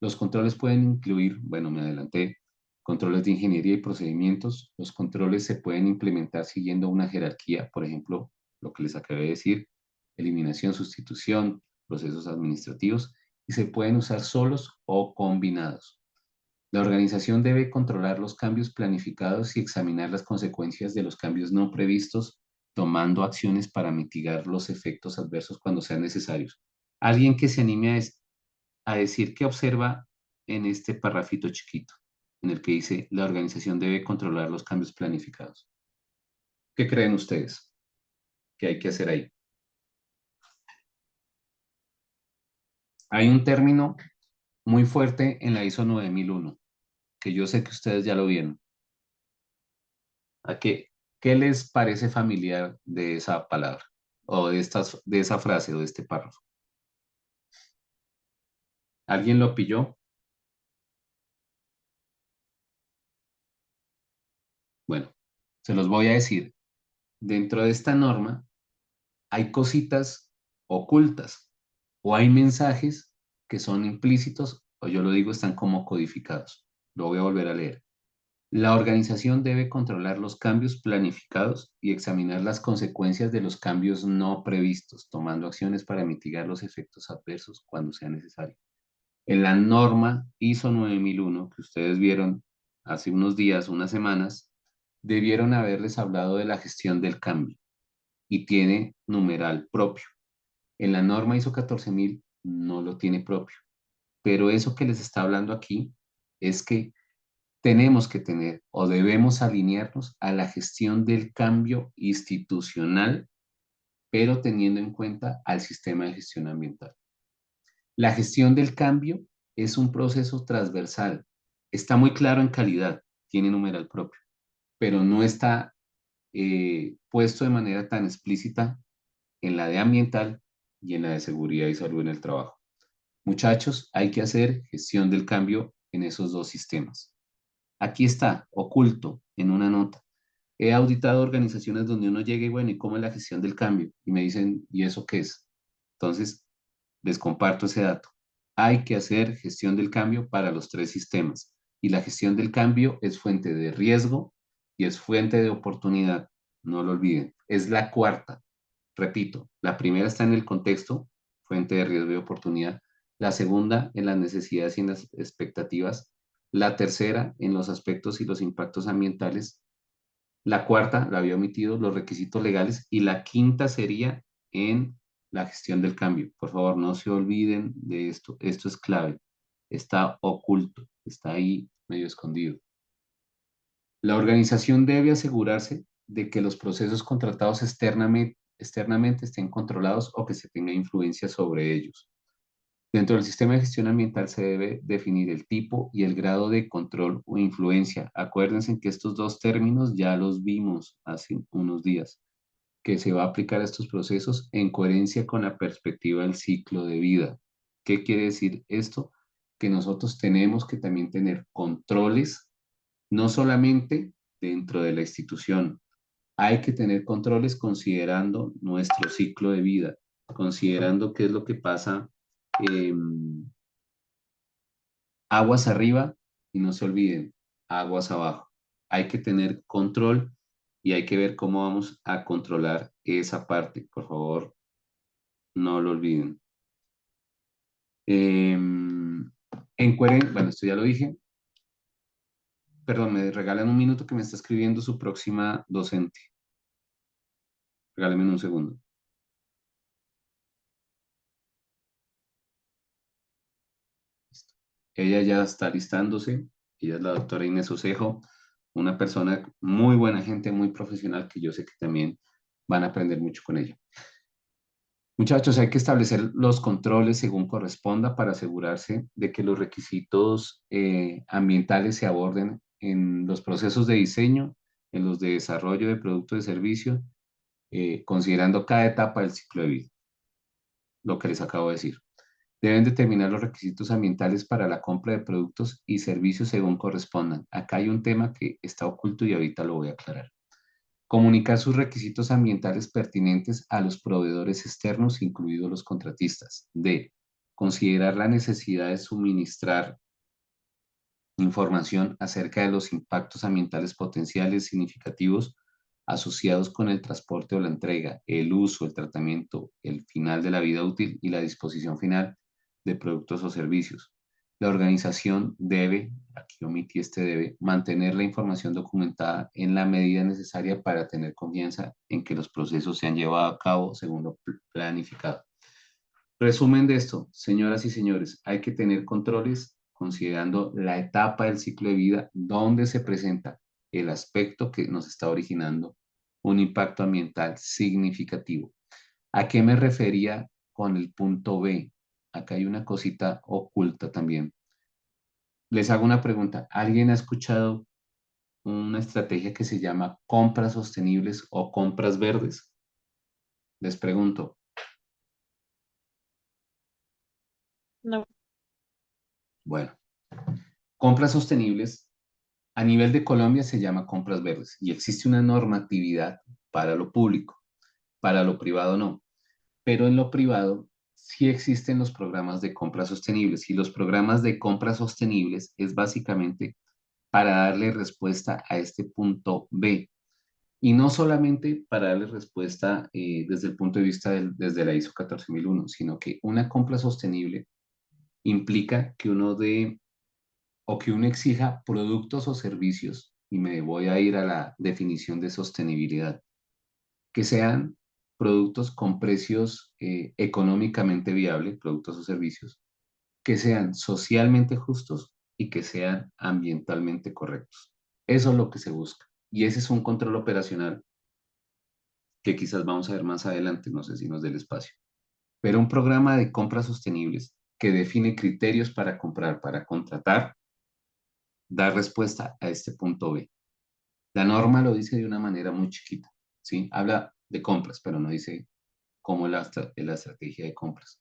Los controles pueden incluir, bueno, me adelanté, controles de ingeniería y procedimientos. Los controles se pueden implementar siguiendo una jerarquía, por ejemplo, lo que les acabé de decir, eliminación, sustitución, procesos administrativos, y se pueden usar solos o combinados. La organización debe controlar los cambios planificados y examinar las consecuencias de los cambios no previstos, tomando acciones para mitigar los efectos adversos cuando sean necesarios. Alguien que se anime a decir qué observa en este parrafito chiquito, en el que dice la organización debe controlar los cambios planificados. ¿Qué creen ustedes que hay que hacer ahí? Hay un término muy fuerte en la ISO 9001, que yo sé que ustedes ya lo vieron. ¿A qué les parece familiar de esa palabra o de esa frase o de este párrafo? ¿Alguien lo pilló? Bueno, se los voy a decir. Dentro de esta norma hay cositas ocultas o hay mensajes que son implícitos o yo lo digo están como codificados. Lo voy a volver a leer. La organización debe controlar los cambios planificados y examinar las consecuencias de los cambios no previstos, tomando acciones para mitigar los efectos adversos cuando sea necesario. En la norma ISO 9001 que ustedes vieron hace unos días, unas semanas, debieron haberles hablado de la gestión del cambio y tiene numeral propio. En la norma ISO 14000 no lo tiene propio, pero eso que les está hablando aquí es que tenemos que tener o debemos alinearnos a la gestión del cambio institucional, pero teniendo en cuenta al sistema de gestión ambiental. La gestión del cambio es un proceso transversal. Está muy claro en calidad, tiene numeral propio, pero no está puesto de manera tan explícita en la de ambiental y en la de seguridad y salud en el trabajo. Muchachos, hay que hacer gestión del cambio en esos dos sistemas. Aquí está, oculto, en una nota. He auditado organizaciones donde uno llega y bueno, ¿y cómo es la gestión del cambio? Y me dicen, ¿y eso qué es? Entonces, les comparto ese dato. Hay que hacer gestión del cambio para los tres sistemas. Y la gestión del cambio es fuente de riesgo y es fuente de oportunidad. No lo olviden. Es la cuarta. Repito, la primera está en el contexto, fuente de riesgo y oportunidad. La segunda en las necesidades y en las expectativas. La tercera en los aspectos y los impactos ambientales. La cuarta, la había omitido, los requisitos legales. Y la quinta sería en la gestión del cambio. Por favor, no se olviden de esto. Esto es clave. Está oculto, está ahí medio escondido. La organización debe asegurarse de que los procesos contratados externamente estén controlados o que se tenga influencia sobre ellos. Dentro del sistema de gestión ambiental se debe definir el tipo y el grado de control o influencia. Acuérdense que estos dos términos ya los vimos hace unos días, que se va a aplicar a estos procesos en coherencia con la perspectiva del ciclo de vida. ¿Qué quiere decir esto? Que nosotros tenemos que también tener controles, no solamente dentro de la institución, hay que tener controles considerando nuestro ciclo de vida, considerando qué es lo que pasa eh, aguas arriba y no se olviden, aguas abajo. Hay que tener control y hay que ver cómo vamos a controlar esa parte. Por favor, no lo olviden. Bueno, esto ya lo dije. Perdón, me regalan un minuto que me está escribiendo su próxima docente. Regálenme un segundo. Listo. Ella ya está listándose. Ella es la doctora Inés Osejo, una persona muy buena gente, muy profesional, que yo sé que también van a aprender mucho con ella. Muchachos, hay que establecer los controles según corresponda para asegurarse de que los requisitos ambientales se aborden en los procesos de diseño, en los de desarrollo de producto de servicio, considerando cada etapa del ciclo de vida, lo que les acabo de decir. Deben determinar los requisitos ambientales para la compra de productos y servicios según correspondan. Acá hay un tema que está oculto y ahorita lo voy a aclarar. Comunicar sus requisitos ambientales pertinentes a los proveedores externos, incluidos los contratistas. D. Considerar la necesidad de suministrar información acerca de los impactos ambientales potenciales significativos asociados con el transporte o la entrega, el uso, el tratamiento, el final de la vida útil y la disposición final de productos o servicios. La organización debe, aquí omití este debe, mantener la información documentada en la medida necesaria para tener confianza en que los procesos se han llevado a cabo según lo planificado. Resumen de esto, señoras y señores, hay que tener controles considerando la etapa del ciclo de vida donde se presenta el aspecto que nos está originando un impacto ambiental significativo. ¿A qué me refería con el punto B? Acá hay una cosita oculta también. Les hago una pregunta. ¿Alguien ha escuchado una estrategia que se llama compras sostenibles o compras verdes? Les pregunto. No. Bueno, compras sostenibles a nivel de Colombia se llama compras verdes y existe una normatividad para lo público, para lo privado no, pero en lo privado sí existen los programas de compras sostenibles y los programas de compras sostenibles es básicamente para darle respuesta a este punto B y no solamente para darle respuesta desde el punto de vista desde la ISO 14001, sino que una compra sostenible implica que uno dé o que uno exija productos o servicios, y me voy a ir a la definición de sostenibilidad, que sean productos con precios económicamente viables, productos o servicios, que sean socialmente justos y que sean ambientalmente correctos. Eso es lo que se busca. Y ese es un control operacional que quizás vamos a ver más adelante, no sé si nos dé el espacio. Pero un programa de compras sostenibles que define criterios para comprar, para contratar, da respuesta a este punto B. La norma lo dice de una manera muy chiquita, ¿sí? Habla de compras, pero no dice cómo es la estrategia de compras.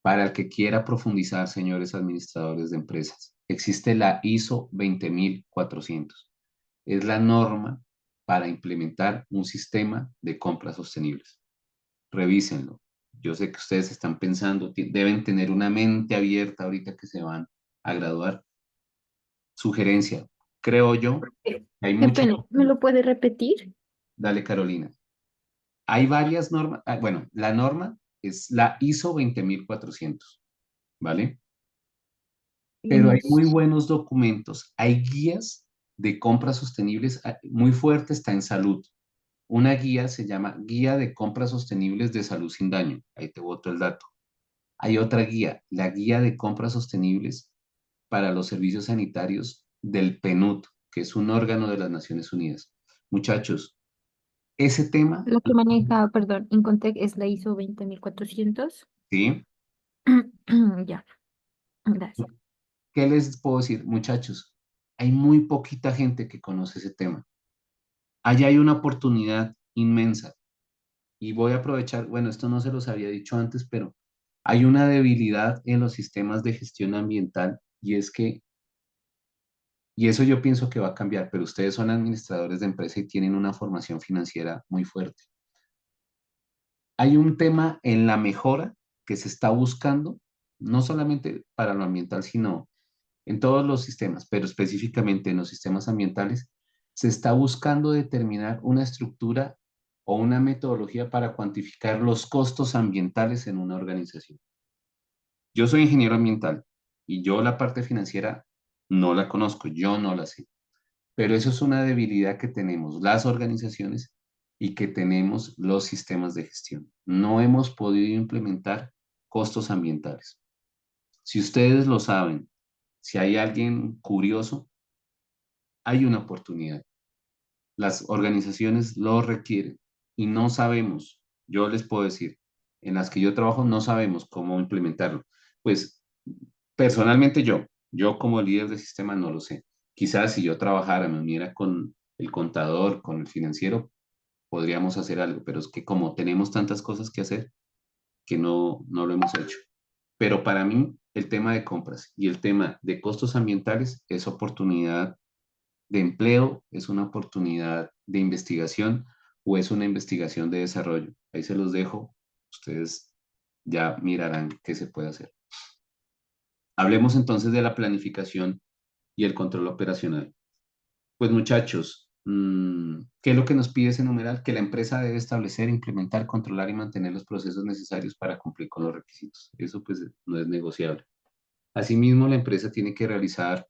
Para el que quiera profundizar, señores administradores de empresas, existe la ISO 20400. Es la norma para implementar un sistema de compras sostenibles. Revísenlo. Yo sé que ustedes están pensando, deben tener una mente abierta ahorita que se van a graduar. Sugerencia, creo yo, hay Qué mucho. pena, ¿me lo puede repetir? Dale, Carolina. Hay varias normas. Bueno, la norma es la ISO 20400, ¿vale? Pero hay muy Listo. buenos documentos, hay guías de compras sostenibles, muy fuerte está en salud. Una guía se llama Guía de Compras Sostenibles de Salud sin Daño. Ahí te boto el dato. Hay otra guía, la Guía de Compras Sostenibles para los Servicios Sanitarios del PNUD. que es un órgano de las Naciones Unidas. Muchachos, ese tema, La que maneja, perdón, Incontec es la ISO 20400. ¿sí? Ya, gracias. ¿Qué les puedo decir? Muchachos, hay muy poquita gente que conoce ese tema. Allá hay una oportunidad inmensa y voy a aprovechar, bueno, esto no se los había dicho antes, pero hay una debilidad en los sistemas de gestión ambiental y es que, y eso yo pienso que va a cambiar, pero ustedes son administradores de empresa y tienen una formación financiera muy fuerte. Hay un tema en la mejora que se está buscando, no solamente para lo ambiental, sino en todos los sistemas, pero específicamente en los sistemas ambientales, se está buscando determinar una estructura o una metodología para cuantificar los costos ambientales en una organización. Yo soy ingeniero ambiental y yo la parte financiera no la conozco, yo no la sé, pero eso es una debilidad que tenemos las organizaciones y que tenemos los sistemas de gestión. No hemos podido implementar costos ambientales. Si ustedes lo saben, si hay alguien curioso, hay una oportunidad. Las organizaciones lo requieren y no sabemos, yo les puedo decir, en las que yo trabajo no sabemos cómo implementarlo. Pues personalmente yo como líder de sistema no lo sé. Quizás si yo trabajara, me uniera con el contador, con el financiero, podríamos hacer algo, pero es que como tenemos tantas cosas que hacer, que no lo hemos hecho. Pero para mí, el tema de compras y el tema de costos ambientales es oportunidad de empleo, es una oportunidad de investigación o es una investigación de desarrollo. Ahí se los dejo, ustedes ya mirarán qué se puede hacer. Hablemos entonces de la planificación y el control operacional. Pues muchachos, ¿qué es lo que nos pide ese numeral? Que la empresa debe establecer, implementar, controlar y mantener los procesos necesarios para cumplir con los requisitos. Eso pues no es negociable. Asimismo, la empresa tiene que realizar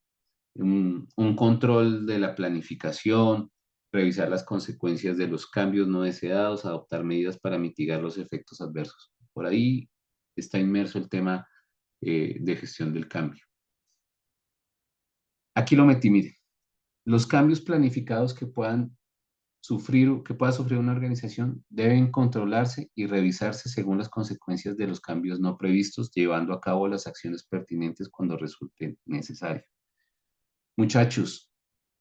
un control de la planificación, revisar las consecuencias de los cambios no deseados, adoptar medidas para mitigar los efectos adversos. Por ahí está inmerso el tema de gestión del cambio. Aquí lo metí, mire, los cambios planificados que puedan sufrir, que pueda sufrir una organización deben controlarse y revisarse según las consecuencias de los cambios no previstos, llevando a cabo las acciones pertinentes cuando resulte necesario. Muchachos,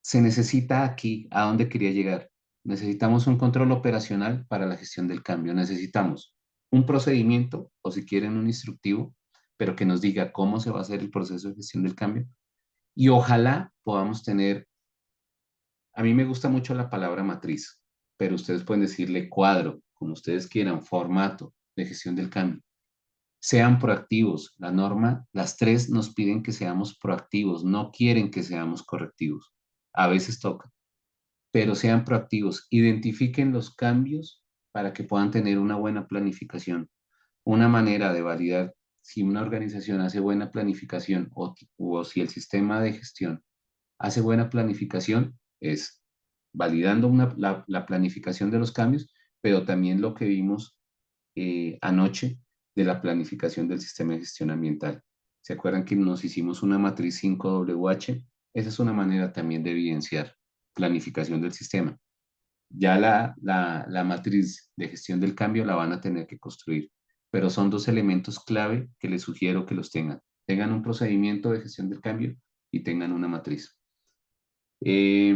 se necesita aquí, ¿a dónde quería llegar? Necesitamos un control operacional para la gestión del cambio. Necesitamos un procedimiento o si quieren un instructivo, pero que nos diga cómo se va a hacer el proceso de gestión del cambio. Y ojalá podamos tener, a mí me gusta mucho la palabra matriz, pero ustedes pueden decirle cuadro, como ustedes quieran, formato de gestión del cambio. Sean proactivos. La norma, las tres nos piden que seamos proactivos, no quieren que seamos correctivos. A veces toca, pero sean proactivos. Identifiquen los cambios para que puedan tener una buena planificación. Una manera de validar si una organización hace buena planificación o si el sistema de gestión hace buena planificación es validando la planificación de los cambios, pero también lo que vimos anoche de la planificación del sistema de gestión ambiental. ¿Se acuerdan que nos hicimos una matriz 5WH? Esa es una manera también de evidenciar planificación del sistema. Ya la matriz de gestión del cambio la van a tener que construir, pero son dos elementos clave que les sugiero que los tengan. Tengan un procedimiento de gestión del cambio y tengan una matriz. Eh,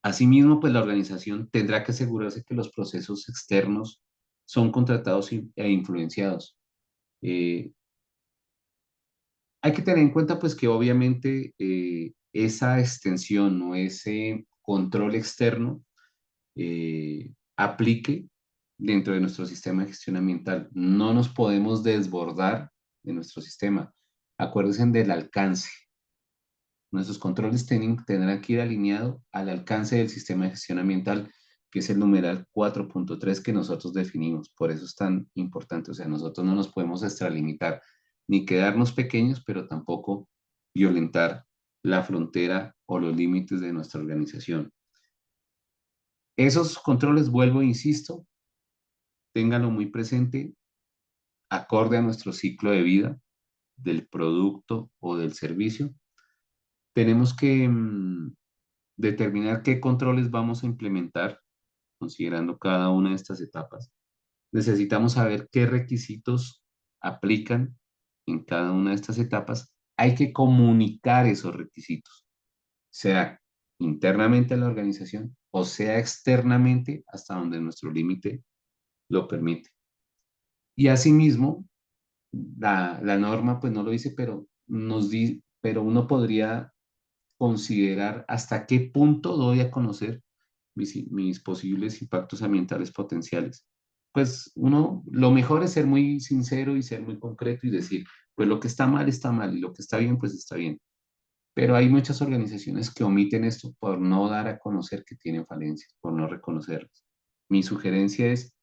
Asimismo, pues la organización tendrá que asegurarse que los procesos externos son contratados e influenciados. Eh, Hay que tener en cuenta pues que obviamente esa extensión o ese control externo aplique dentro de nuestro sistema de gestión ambiental. No nos podemos desbordar de nuestro sistema. Acuérdense del alcance. Nuestros controles tendrán que ir alineados al alcance del sistema de gestión ambiental, que es el numeral 4.3 que nosotros definimos. Por eso es tan importante. O sea, nosotros no nos podemos extralimitar ni quedarnos pequeños, pero tampoco violentar la frontera o los límites de nuestra organización. Esos controles, vuelvo e insisto, ténganlo muy presente, acorde a nuestro ciclo de vida del producto o del servicio. tenemos que determinar qué controles vamos a implementar, considerando cada una de estas etapas. Necesitamos saber qué requisitos aplican en cada una de estas etapas. Hay que comunicar esos requisitos, sea internamente a la organización o sea externamente hasta donde nuestro límite lo permite. Y asimismo, la norma pues no lo dice, pero uno podría considerar hasta qué punto doy a conocer mis posibles impactos ambientales potenciales. Pues lo mejor es ser muy sincero y ser muy concreto y decir, pues lo que está mal y lo que está bien, pues está bien. Pero hay muchas organizaciones que omiten esto por no dar a conocer que tienen falencias, por no reconocerlas. Mi sugerencia es,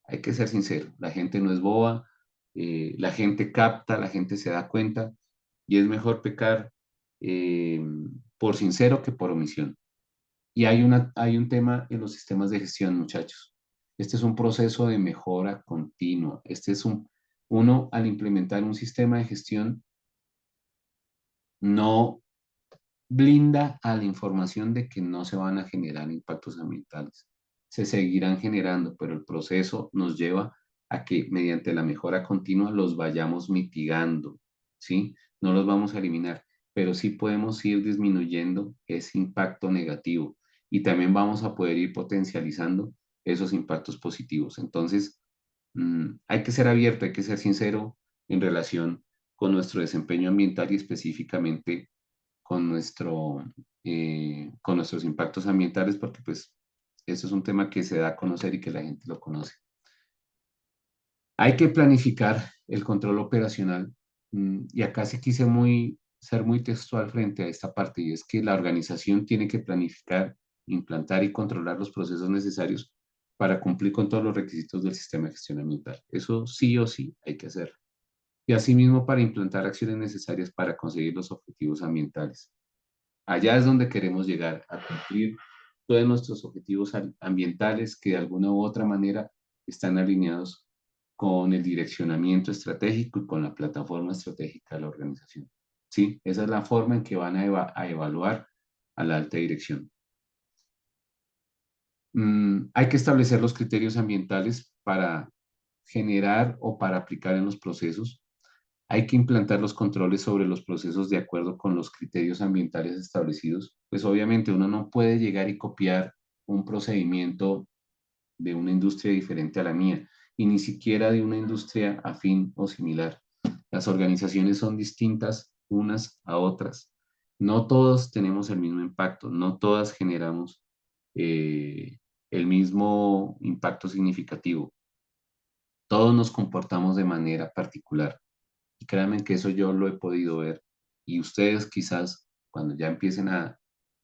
hay que ser sincero, la gente no es boba, la gente capta, la gente se da cuenta y es mejor pecar eh, por sincero que por omisión. Y hay un tema en los sistemas de gestión, muchachos. Este es un proceso de mejora continua. Uno al implementar un sistema de gestión no blinda a la información de que no se van a generar impactos ambientales. Se seguirán generando, pero el proceso nos lleva a que mediante la mejora continua los vayamos mitigando, ¿sí? No los vamos a eliminar, pero sí podemos ir disminuyendo ese impacto negativo y también vamos a poder ir potencializando esos impactos positivos. Entonces, hay que ser abierto, hay que ser sincero en relación con nuestro desempeño ambiental y específicamente con nuestros impactos ambientales, porque pues eso es un tema que se da a conocer y que la gente lo conoce. Hay que planificar el control operacional y acá sí quise ser muy textual frente a esta parte y es que la organización tiene que planificar, implantar y controlar los procesos necesarios para cumplir con todos los requisitos del sistema de gestión ambiental. Eso sí o sí hay que hacerlo. Y asimismo para implantar acciones necesarias para conseguir los objetivos ambientales. Allá es donde queremos llegar, a cumplir todos nuestros objetivos ambientales que de alguna u otra manera están alineados con el direccionamiento estratégico y con la plataforma estratégica de la organización. Sí, esa es la forma en que van a evaluar a la alta dirección. Hay que establecer los criterios ambientales para generar o para aplicar en los procesos. Hay que implantar los controles sobre los procesos de acuerdo con los criterios ambientales establecidos. Pues obviamente uno no puede llegar y copiar un procedimiento de una industria diferente a la mía y ni siquiera de una industria afín o similar. Las organizaciones son distintas unas a otras. No todos tenemos el mismo impacto, no todas generamos eh, el mismo impacto significativo. Todos nos comportamos de manera particular. Y créanme que eso yo lo he podido ver. Y ustedes quizás cuando ya empiecen a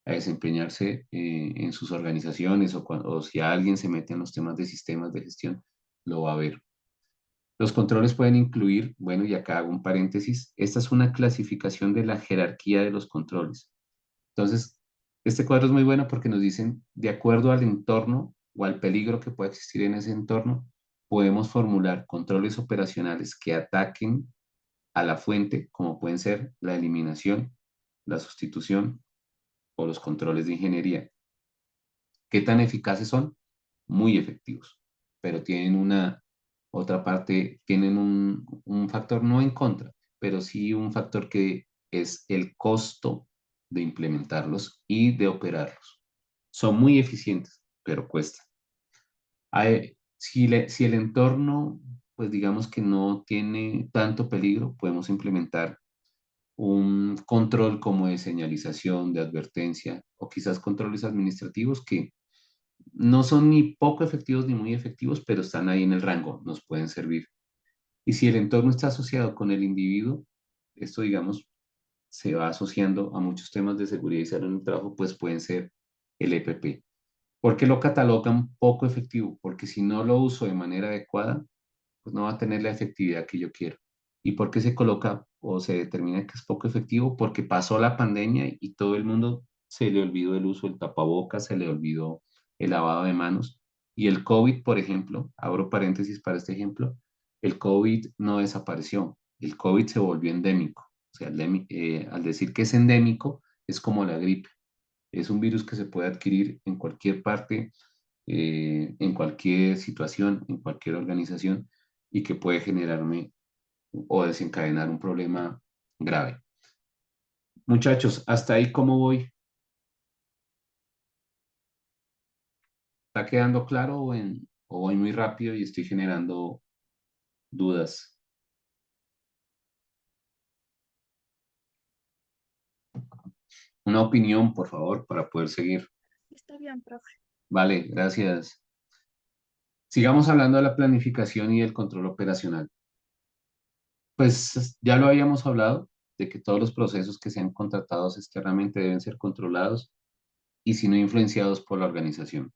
desempeñarse en sus organizaciones o si alguien se mete en los temas de sistemas de gestión, lo va a ver. Los controles pueden incluir, bueno, y acá hago un paréntesis, esta es una clasificación de la jerarquía de los controles. Entonces, este cuadro es muy bueno porque nos dicen, de acuerdo al entorno o al peligro que pueda existir en ese entorno, podemos formular controles operacionales que ataquen a la fuente, como pueden ser la eliminación, la sustitución o los controles de ingeniería. ¿Qué tan eficaces son? Muy efectivos, pero tienen una otra parte, tienen un factor no en contra, pero sí un factor que es el costo de implementarlos y de operarlos. Son muy eficientes, pero cuesta. Si el entorno, pues digamos que no tiene tanto peligro, podemos implementar un control como de señalización, de advertencia o quizás controles administrativos que no son ni poco efectivos ni muy efectivos, pero están ahí en el rango, nos pueden servir. Y si el entorno está asociado con el individuo, esto digamos se va asociando a muchos temas de seguridad y salud en el trabajo, pues pueden ser el EPP. ¿Por qué lo catalogan poco efectivo? Porque si no lo uso de manera adecuada, pues no va a tener la efectividad que yo quiero. ¿Y por qué se coloca o se determina que es poco efectivo? Porque pasó la pandemia y todo el mundo se le olvidó el uso del tapabocas, se le olvidó el lavado de manos. Y el COVID, por ejemplo, abro paréntesis para este ejemplo, el COVID no desapareció, el COVID se volvió endémico. O sea, al decir que es endémico, es como la gripe. Es un virus que se puede adquirir en cualquier parte, en cualquier situación, en cualquier organización y que puede generarme o desencadenar un problema grave. Muchachos, hasta ahí cómo voy. ¿Está quedando claro o voy muy rápido y estoy generando dudas? Una opinión, por favor, para poder seguir. Está bien, profe. Vale, gracias. Sigamos hablando de la planificación y del control operacional. Pues ya lo habíamos hablado, de que todos los procesos que sean contratados externamente deben ser controlados y si no influenciados por la organización.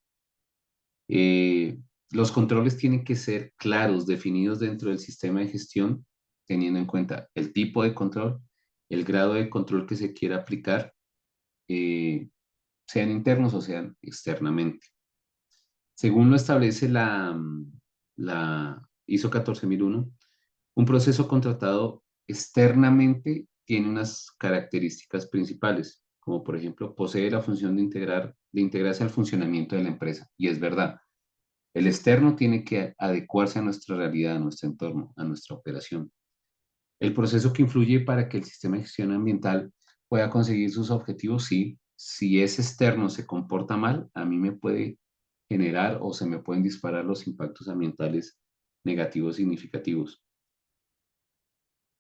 Eh, los controles tienen que ser claros, definidos dentro del sistema de gestión, teniendo en cuenta el tipo de control, el grado de control que se quiera aplicar, eh, sean internos o sean externamente. Según lo establece la ISO 14001, un proceso contratado externamente tiene unas características principales, como por ejemplo posee la función de integrarse al funcionamiento de la empresa. Y es verdad, el externo tiene que adecuarse a nuestra realidad, a nuestro entorno, a nuestra operación. El proceso que influye para que el sistema de gestión ambiental pueda conseguir sus objetivos, sí. Si es externo, se comporta mal, a mí me puede generar o se me pueden disparar los impactos ambientales negativos significativos.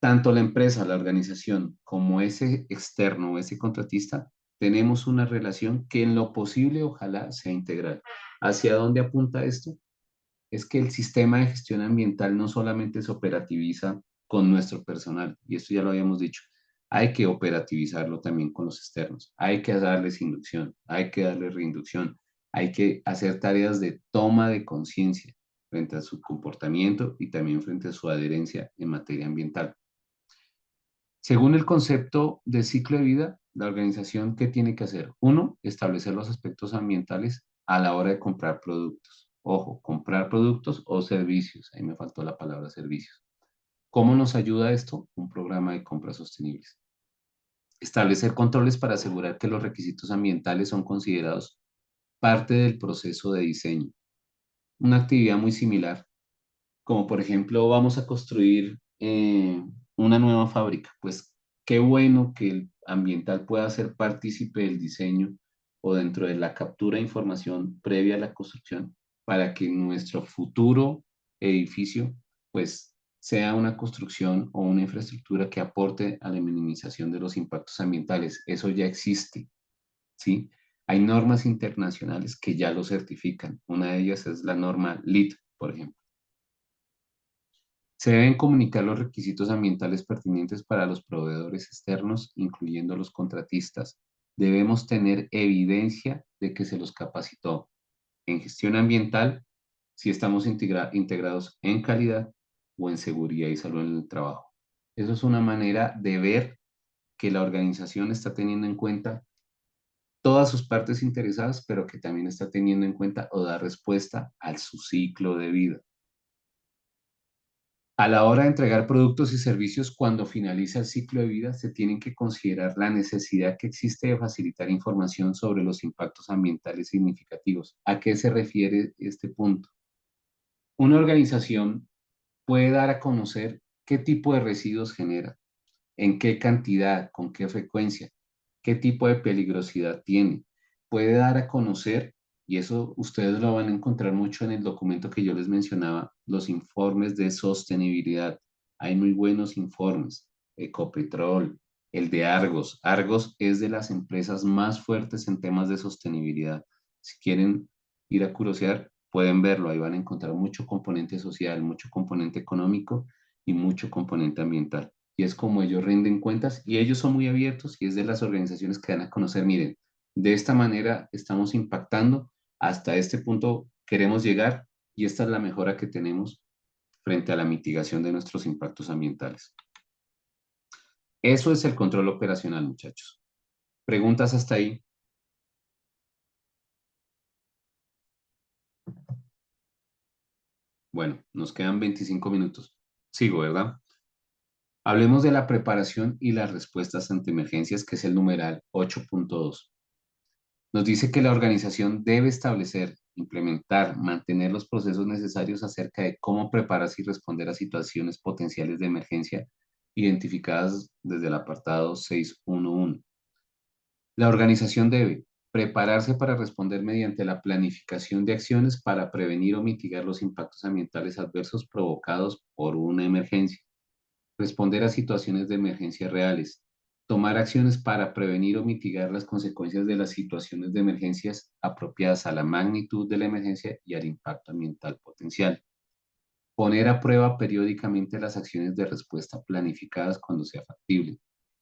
Tanto la empresa, la organización, como ese externo o ese contratista, tenemos una relación que en lo posible ojalá sea integral. ¿Hacia dónde apunta esto? Es que el sistema de gestión ambiental no solamente se operativa con nuestro personal, y esto ya lo habíamos dicho, hay que operativizarlo también con los externos, hay que darles inducción, hay que darles reinducción, hay que hacer tareas de toma de conciencia frente a su comportamiento y también frente a su adherencia en materia ambiental. Según el concepto de ciclo de vida, la organización, ¿qué tiene que hacer? Uno, establecer los aspectos ambientales a la hora de comprar productos. Ojo, comprar productos o servicios. Ahí me faltó la palabra servicios. ¿Cómo nos ayuda esto? Un programa de compras sostenibles. Establecer controles para asegurar que los requisitos ambientales son considerados parte del proceso de diseño. Una actividad muy similar, como por ejemplo vamos a construir una nueva fábrica, pues qué bueno que el ambiental pueda ser partícipe del diseño o dentro de la captura de información previa a la construcción para que nuestro futuro edificio pues sea una construcción o una infraestructura que aporte a la minimización de los impactos ambientales. Eso ya existe, ¿sí? Hay normas internacionales que ya lo certifican. Una de ellas es la norma LEED, por ejemplo. Se deben comunicar los requisitos ambientales pertinentes para los proveedores externos, incluyendo los contratistas. Debemos tener evidencia de que se los capacitó en gestión ambiental, si estamos integrados en calidad o en seguridad y salud en el trabajo. Eso es una manera de ver que la organización está teniendo en cuenta todas sus partes interesadas, pero que también está teniendo en cuenta o da respuesta a su ciclo de vida. A la hora de entregar productos y servicios, cuando finaliza el ciclo de vida, se tienen que considerar la necesidad que existe de facilitar información sobre los impactos ambientales significativos. ¿A qué se refiere este punto? Una organización puede dar a conocer qué tipo de residuos genera, en qué cantidad, con qué frecuencia, qué tipo de peligrosidad tiene. Puede dar a conocer, y eso ustedes lo van a encontrar mucho en el documento que yo les mencionaba, los informes de sostenibilidad. Hay muy buenos informes. Ecopetrol, el de Argos. Argos es de las empresas más fuertes en temas de sostenibilidad. Si quieren ir a curiosear, pueden verlo. Ahí van a encontrar mucho componente social, mucho componente económico y mucho componente ambiental y es como ellos rinden cuentas y ellos son muy abiertos y es de las organizaciones que dan a conocer, miren, de esta manera estamos impactando, hasta este punto queremos llegar y esta es la mejora que tenemos frente a la mitigación de nuestros impactos ambientales. Eso es el control operacional, muchachos. ¿Preguntas hasta ahí? Bueno, nos quedan 25 minutos. Sigo, ¿verdad? Hablemos de la preparación y las respuestas ante emergencias, que es el numeral 8.2. Nos dice que la organización debe establecer, implementar, mantener los procesos necesarios acerca de cómo prepararse y responder a situaciones potenciales de emergencia identificadas desde el apartado 6.1.1. La organización debe prepararse para responder mediante la planificación de acciones para prevenir o mitigar los impactos ambientales adversos provocados por una emergencia, responder a situaciones de emergencia reales, tomar acciones para prevenir o mitigar las consecuencias de las situaciones de emergencias apropiadas a la magnitud de la emergencia y al impacto ambiental potencial, poner a prueba periódicamente las acciones de respuesta planificadas cuando sea factible,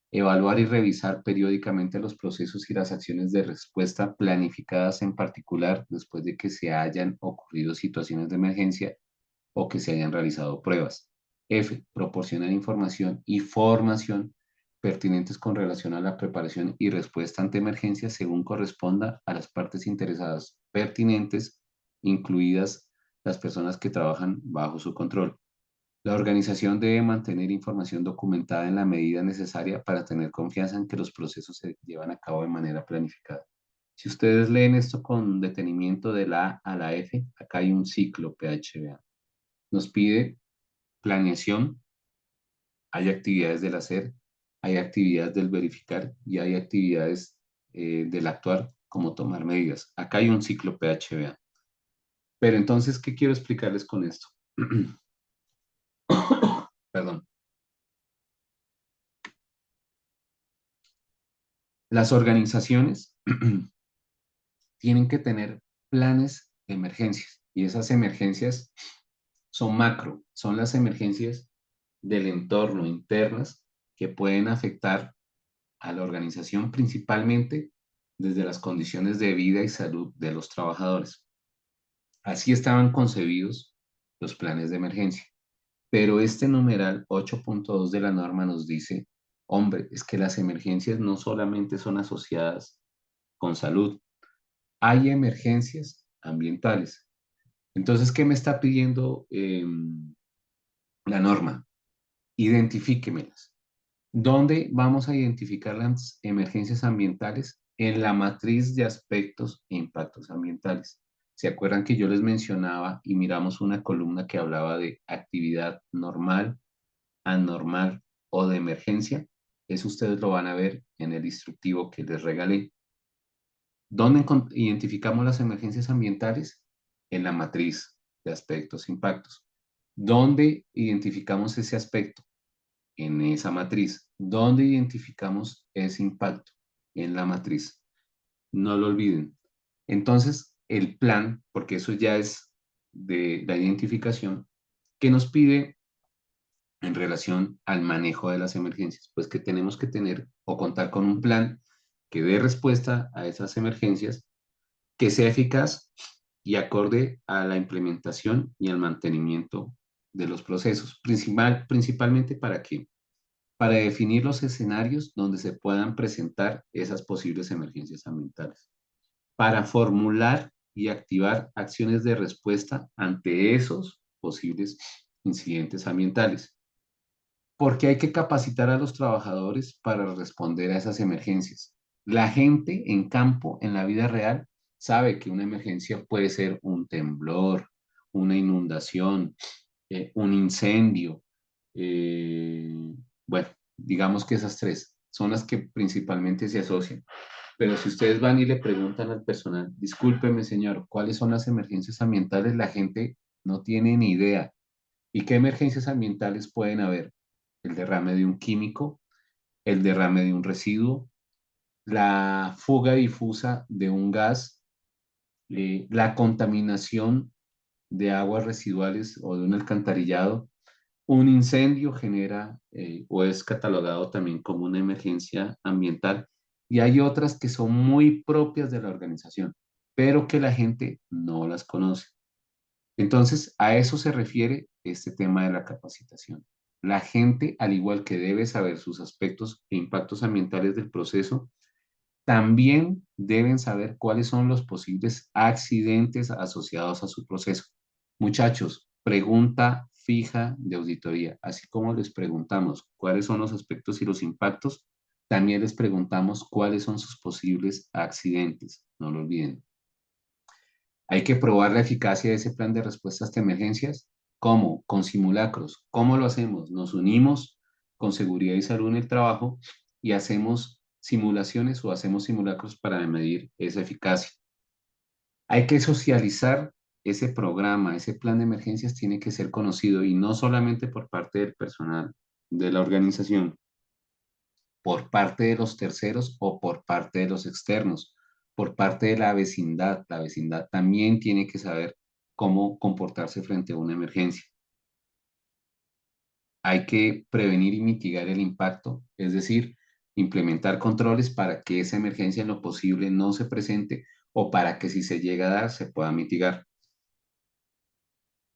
evaluar y revisar periódicamente los procesos y las acciones de respuesta planificadas, en particular después de que se hayan ocurrido situaciones de emergencia o que se hayan realizado pruebas. F. Proporcionar información y formación pertinentes con relación a la preparación y respuesta ante emergencias según corresponda a las partes interesadas pertinentes, incluidas las personas que trabajan bajo su control. La organización debe mantener información documentada en la medida necesaria para tener confianza en que los procesos se llevan a cabo de manera planificada. Si ustedes leen esto con detenimiento de la A a la F, acá hay un ciclo PHBA. Nos pide planeación, hay actividades del hacer, hay actividades del verificar y hay actividades del actuar, como tomar medidas. Acá hay un ciclo PHBA. Pero entonces, ¿qué quiero explicarles con esto? Perdón. Las organizaciones tienen que tener planes de emergencias y esas emergencias son macro, son las emergencias del entorno internas que pueden afectar a la organización principalmente desde las condiciones de vida y salud de los trabajadores. Así estaban concebidos los planes de emergencia. Pero este numeral 8.2 de la norma nos dice, hombre, es que las emergencias no solamente son asociadas con salud, hay emergencias ambientales. Entonces, ¿qué me está pidiendo la norma? Identifíquemelas. ¿Dónde vamos a identificar las emergencias ambientales? En la matriz de aspectos e impactos ambientales. ¿Se acuerdan que yo les mencionaba y miramos una columna que hablaba de actividad normal, anormal o de emergencia? Eso ustedes lo van a ver en el instructivo que les regalé. ¿Dónde identificamos las emergencias ambientales? En la matriz de aspectos e impactos. ¿Dónde identificamos ese aspecto? En esa matriz. ¿Dónde identificamos ese impacto? En la matriz. No lo olviden. Entonces, el plan, porque eso ya es de la identificación, que nos pide en relación al manejo de las emergencias, pues que tenemos que tener o contar con un plan que dé respuesta a esas emergencias, que sea eficaz y acorde a la implementación y al mantenimiento de los procesos, principalmente para qué, para definir los escenarios donde se puedan presentar esas posibles emergencias ambientales, para formular y activar acciones de respuesta ante esos posibles incidentes ambientales, porque hay que capacitar a los trabajadores para responder a esas emergencias. La gente en campo, en la vida real, sabe que una emergencia puede ser un temblor, una inundación, un incendio. Bueno, digamos que esas tres son las que principalmente se asocian. Pero si ustedes van y le preguntan al personal, discúlpeme señor, ¿cuáles son las emergencias ambientales? La gente no tiene ni idea. ¿Y qué emergencias ambientales pueden haber? El derrame de un químico, el derrame de un residuo, la fuga difusa de un gas, la contaminación de aguas residuales o de un alcantarillado. Un incendio genera o es catalogado también como una emergencia ambiental y hay otras que son muy propias de la organización, pero que la gente no las conoce. Entonces, a eso se refiere este tema de la capacitación. La gente, al igual que debe saber sus aspectos e impactos ambientales del proceso, también deben saber cuáles son los posibles accidentes asociados a su proceso. Muchachos, pregunta fija de auditoría. Así como les preguntamos cuáles son los aspectos y los impactos, también les preguntamos cuáles son sus posibles accidentes. No lo olviden. Hay que probar la eficacia de ese plan de respuesta a emergencias. ¿Cómo? Con simulacros. ¿Cómo lo hacemos? Nos unimos con seguridad y salud en el trabajo y hacemos simulaciones o hacemos simulacros para medir esa eficacia. Hay que socializar ese programa, ese plan de emergencias tiene que ser conocido y no solamente por parte del personal de la organización, por parte de los terceros o por parte de los externos, por parte de la vecindad. La vecindad también tiene que saber cómo comportarse frente a una emergencia. Hay que prevenir y mitigar el impacto, es decir, implementar controles para que esa emergencia en lo posible no se presente o para que si se llega a dar se pueda mitigar.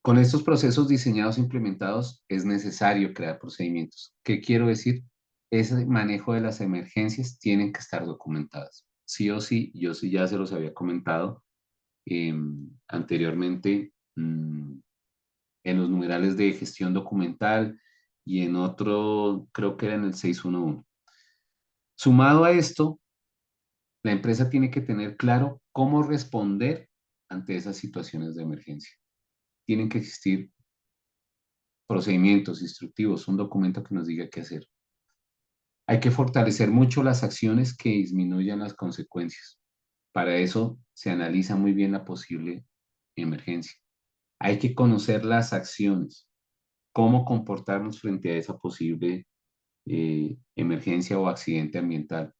Con estos procesos diseñados e implementados es necesario crear procedimientos. ¿Qué quiero decir? Ese manejo de las emergencias tienen que estar documentadas. Sí o sí, yo sí ya se los había comentado anteriormente en los numerales de gestión documental y en otro, creo que era en el 611. Sumado a esto, la empresa tiene que tener claro cómo responder ante esas situaciones de emergencia. Tienen que existir procedimientos instructivos, un documento que nos diga qué hacer. Hay que fortalecer mucho las acciones que disminuyan las consecuencias. Para eso se analiza muy bien la posible emergencia. Hay que conocer las acciones, cómo comportarnos frente a esa posible emergencia o accidente ambiental.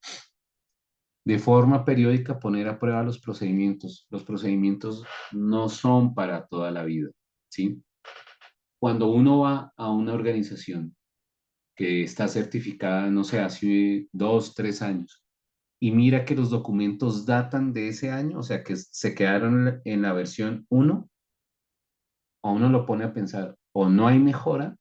De forma periódica poner a prueba los procedimientos. Los procedimientos no son para toda la vida, ¿sí? Cuando uno va a una organización que está certificada, no sé, hace 2, 3 años, y mira que los documentos datan de ese año, o sea, que se quedaron en la versión 1, a uno lo pone a pensar, o no hay mejora,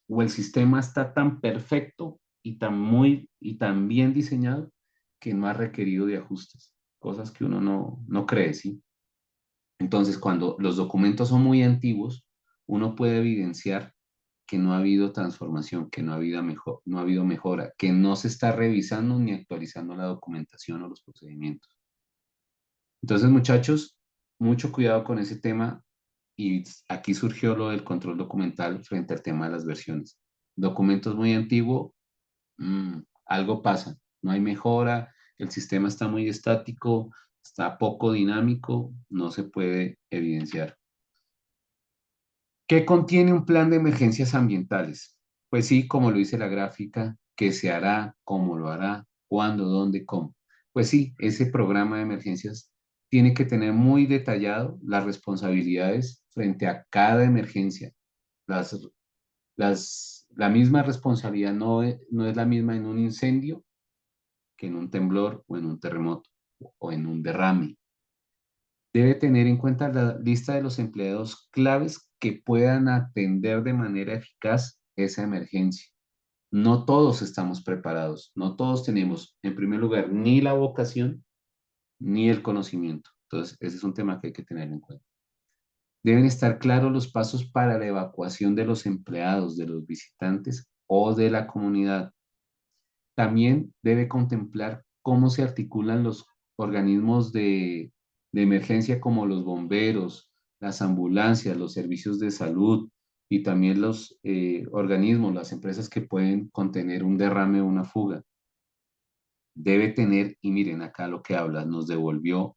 o el sistema está tan perfecto y tan bien diseñado que no ha requerido de ajustes, cosas que uno no cree, ¿sí? Entonces, cuando los documentos son muy antiguos, uno puede evidenciar que no ha habido transformación, que no ha habido mejora, que no se está revisando ni actualizando la documentación o los procedimientos. Entonces, muchachos, mucho cuidado con ese tema y aquí surgió lo del control documental frente al tema de las versiones. Documentos muy antiguos, algo pasa, no hay mejora, el sistema está muy estático, está poco dinámico, no se puede evidenciar. ¿Qué contiene un plan de emergencias ambientales? Pues sí, como lo dice la gráfica, qué se hará, cómo lo hará, cuándo, dónde, cómo. Pues sí, ese programa de emergencias tiene que tener muy detallado las responsabilidades frente a cada emergencia. La misma responsabilidad no es la misma en un incendio que en un temblor o en un terremoto o en un derrame. Debe tener en cuenta la lista de los empleados claves que puedan atender de manera eficaz esa emergencia. No todos estamos preparados, no todos tenemos, en primer lugar, ni la vocación ni el conocimiento. Entonces, ese es un tema que hay que tener en cuenta. Deben estar claros los pasos para la evacuación de los empleados, de los visitantes o de la comunidad. También debe contemplar cómo se articulan los organismos de emergencia como los bomberos, las ambulancias, los servicios de salud y también los organismos, las empresas que pueden contener un derrame o una fuga. Debe tener, y miren acá lo que habla, nos devolvió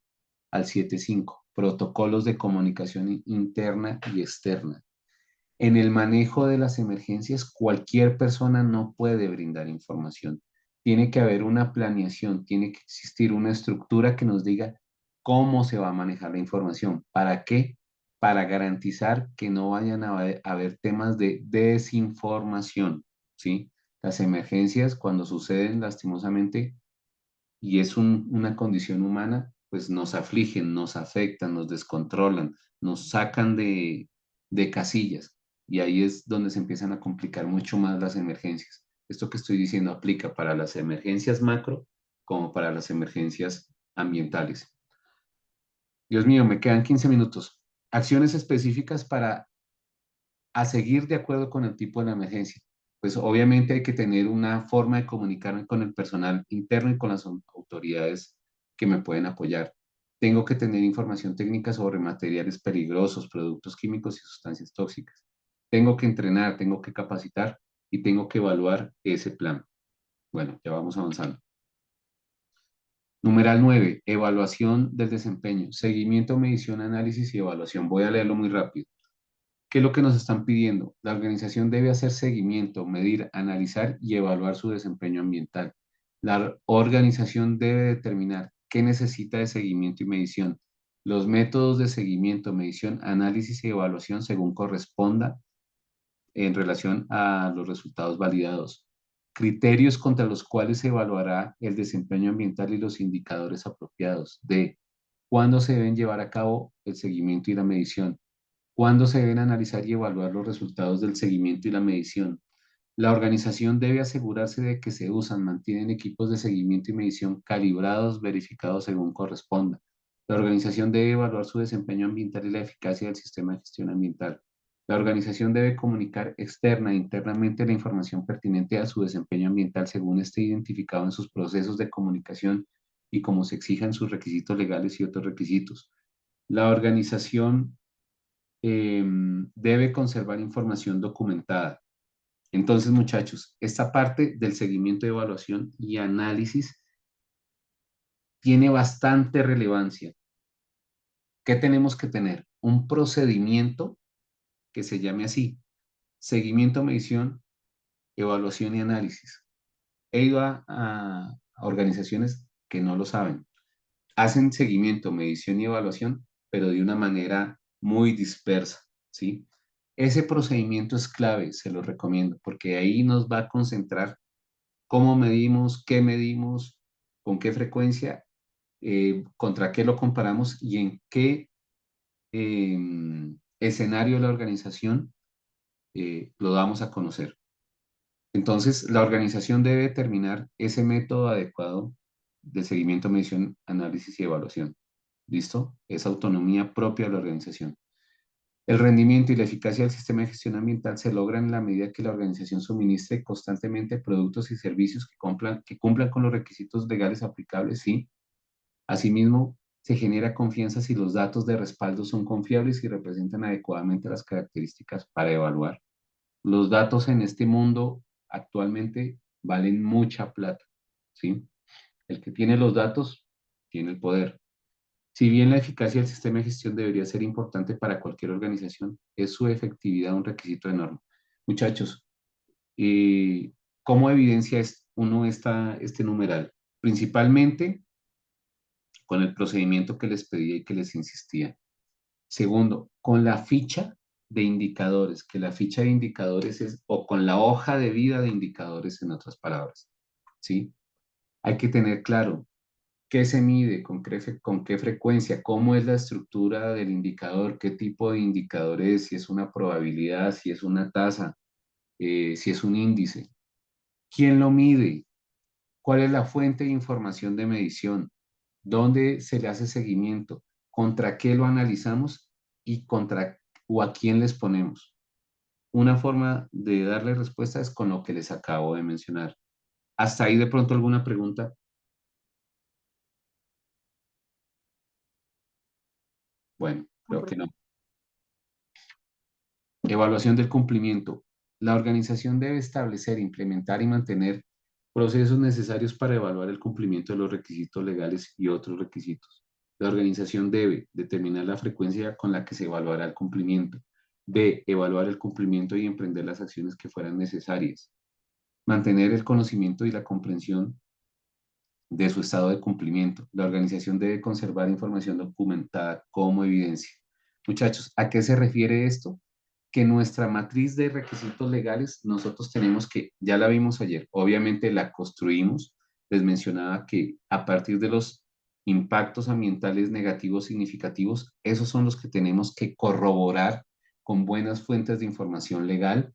al 7.5, protocolos de comunicación interna y externa. En el manejo de las emergencias, cualquier persona no puede brindar información. Tiene que haber una planeación, tiene que existir una estructura que nos diga cómo se va a manejar la información. ¿Para qué? Para garantizar que no vayan a haber temas de desinformación, ¿sí? Las emergencias, cuando suceden lastimosamente, y es una condición humana, pues nos afligen, nos afectan, nos descontrolan, nos sacan de casillas. Y ahí es donde se empiezan a complicar mucho más las emergencias. Esto que estoy diciendo aplica para las emergencias macro como para las emergencias ambientales. Dios mío, me quedan 15 minutos. Acciones específicas para a seguir de acuerdo con el tipo de la emergencia. Pues obviamente hay que tener una forma de comunicarme con el personal interno y con las autoridades que me pueden apoyar. Tengo que tener información técnica sobre materiales peligrosos, productos químicos y sustancias tóxicas. Tengo que entrenar, tengo que capacitar y tengo que evaluar ese plan. Bueno, ya vamos avanzando. Numeral 9, evaluación del desempeño, seguimiento, medición, análisis y evaluación. Voy a leerlo muy rápido. ¿Qué es lo que nos están pidiendo? La organización debe hacer seguimiento, medir, analizar y evaluar su desempeño ambiental. La organización debe determinar qué necesita de seguimiento y medición, los métodos de seguimiento, medición, análisis y evaluación según corresponda en relación a los resultados validados, criterios contra los cuales se evaluará el desempeño ambiental y los indicadores apropiados. D. ¿Cuándo se deben llevar a cabo el seguimiento y la medición? ¿Cuándo se deben analizar y evaluar los resultados del seguimiento y la medición? La organización debe asegurarse de que se usan, mantienen equipos de seguimiento y medición calibrados, verificados según corresponda. La organización debe evaluar su desempeño ambiental y la eficacia del sistema de gestión ambiental. La organización debe comunicar externa e internamente la información pertinente a su desempeño ambiental según esté identificado en sus procesos de comunicación y como se exijan sus requisitos legales y otros requisitos. La organización debe conservar información documentada. Entonces, muchachos, esta parte del seguimiento, evaluación y análisis tiene bastante relevancia. ¿Qué tenemos que tener? Un procedimiento que se llame así: seguimiento, medición, evaluación y análisis. He ido a organizaciones que no lo saben. Hacen seguimiento, medición y evaluación, pero de una manera muy dispersa, ¿sí? Ese procedimiento es clave, se lo recomiendo, porque ahí nos va a concentrar cómo medimos, con qué frecuencia, contra qué lo comparamos y en qué escenario de la organización lo damos a conocer. Entonces, la organización debe determinar ese método adecuado de seguimiento, medición, análisis y evaluación. ¿Listo? Es autonomía propia de la organización. El rendimiento y la eficacia del sistema de gestión ambiental se logran en la medida que la organización suministre constantemente productos y servicios que cumplan con los requisitos legales aplicables, ¿sí? Asimismo, se genera confianza si los datos de respaldo son confiables y representan adecuadamente las características para evaluar. Los datos en este mundo actualmente valen mucha plata, ¿sí? El que tiene los datos tiene el poder. Si bien la eficacia del sistema de gestión debería ser importante para cualquier organización, es su efectividad un requisito de norma. Muchachos, eh, ¿cómo evidencia uno este numeral? Principalmente con el procedimiento que les pedía y que les insistía. Segundo, con la ficha de indicadores, que la ficha de indicadores es, o con la hoja de vida de indicadores, en otras palabras, ¿sí? Hay que tener claro qué se mide, con qué frecuencia, cómo es la estructura del indicador, qué tipo de indicador es, si es una probabilidad, si es una tasa, si es un índice. ¿Quién lo mide? ¿Cuál es la fuente de información de medición? ¿Dónde se le hace seguimiento? ¿Contra qué lo analizamos? ¿Y contra o a quién les ponemos? Una forma de darle respuesta es con lo que les acabo de mencionar. ¿Hasta ahí de pronto alguna pregunta? Bueno, creo que no. Evaluación del cumplimiento. La organización debe establecer, implementar y mantener procesos necesarios para evaluar el cumplimiento de los requisitos legales y otros requisitos. La organización debe determinar la frecuencia con la que se evaluará el cumplimiento. B. Evaluar el cumplimiento y emprender las acciones que fueran necesarias. Mantener el conocimiento y la comprensión de su estado de cumplimiento. La organización debe conservar información documentada como evidencia. Muchachos, ¿a qué se refiere esto? Que nuestra matriz de requisitos legales, nosotros tenemos que, ya la vimos ayer, obviamente la construimos, les mencionaba que a partir de los impactos ambientales negativos significativos, esos son los que tenemos que corroborar con buenas fuentes de información legal.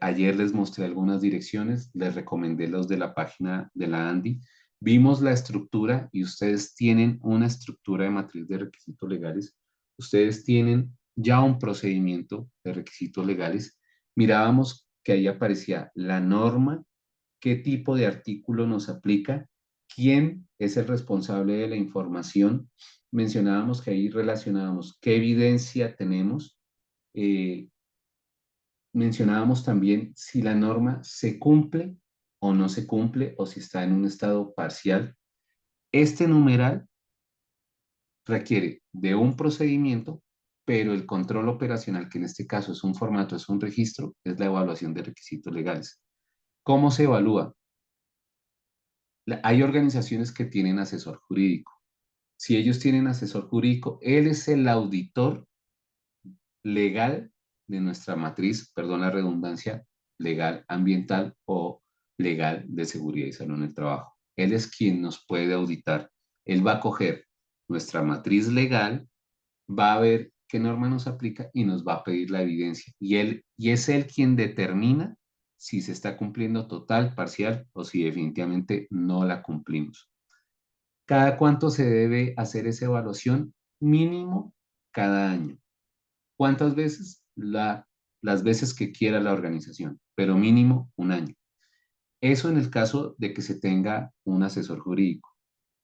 Ayer les mostré algunas direcciones, les recomendé los de la página de la ANDI. Vimos la estructura y ustedes tienen una estructura de matriz de requisitos legales. Ustedes tienen ya un procedimiento de requisitos legales, mirábamos que ahí aparecía la norma, qué tipo de artículo nos aplica, quién es el responsable de la información. Mencionábamos que ahí relacionábamos qué evidencia tenemos. eh, Mencionábamos también si la norma se cumple o no se cumple o si está en un estado parcial. Este numeral requiere de un procedimiento, pero el control operacional, que en este caso es un formato, es un registro, es la evaluación de requisitos legales. ¿Cómo se evalúa? Hay organizaciones que tienen asesor jurídico. Si ellos tienen asesor jurídico, él es el auditor legal de nuestra matriz, perdón la redundancia, legal ambiental o legal de seguridad y salud en el trabajo. Él es quien nos puede auditar. Él va a coger nuestra matriz legal, va a ver qué norma nos aplica y nos va a pedir la evidencia. Y es él quien determina si se está cumpliendo total, parcial o si definitivamente no la cumplimos. ¿Cada cuánto se debe hacer esa evaluación? Mínimo cada año. ¿Cuántas veces? Las veces que quiera la organización, pero mínimo un año. Eso en el caso de que se tenga un asesor jurídico.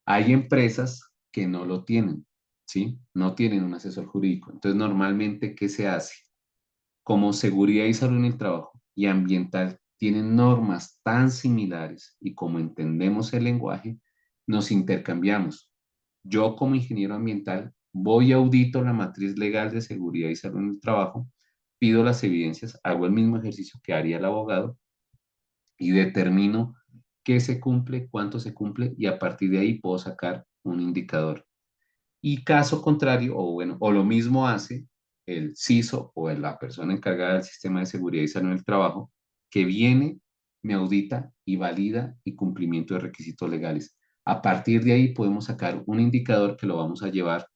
Hay empresas que no lo tienen, ¿sí? No tienen un asesor jurídico. Entonces, normalmente, ¿qué se hace? Como seguridad y salud en el trabajo y ambiental tienen normas tan similares y como entendemos el lenguaje, nos intercambiamos. Yo como ingeniero ambiental voy a audito la matriz legal de seguridad y salud en el trabajo, pido las evidencias, hago el mismo ejercicio que haría el abogado y determino qué se cumple, cuánto se cumple y a partir de ahí puedo sacar un indicador. Y caso contrario, o bueno, o lo mismo hace el CISO o la persona encargada del sistema de seguridad y salud en el trabajo, que viene, me audita y valida y cumplimiento de requisitos legales. A partir de ahí podemos sacar un indicador que lo vamos a llevar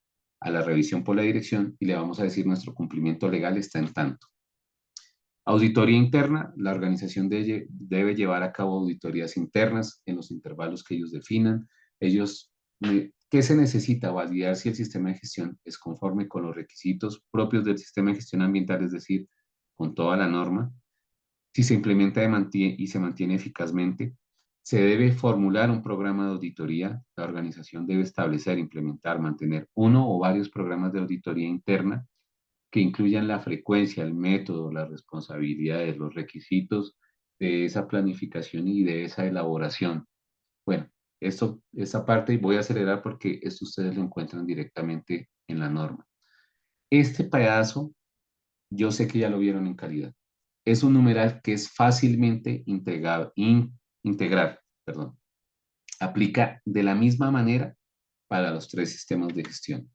a la revisión por la dirección y le vamos a decir nuestro cumplimiento legal está en tanto. Auditoría interna, la organización debe llevar a cabo auditorías internas en los intervalos que ellos definan. ¿Qué se necesita? Validar si el sistema de gestión es conforme con los requisitos propios del sistema de gestión ambiental, es decir, con toda la norma. Si se implementa y se mantiene eficazmente, se debe formular un programa de auditoría. La organización debe establecer, implementar, mantener uno o varios programas de auditoría interna que incluyan la frecuencia, el método, las responsabilidades, los requisitos de esa planificación y de esa elaboración. Bueno, esta parte voy a acelerar porque esto ustedes lo encuentran directamente en la norma. Este pedazo, yo sé que ya lo vieron en calidad. Es un numeral que es fácilmente integrar, perdón. Aplica de la misma manera para los tres sistemas de gestión.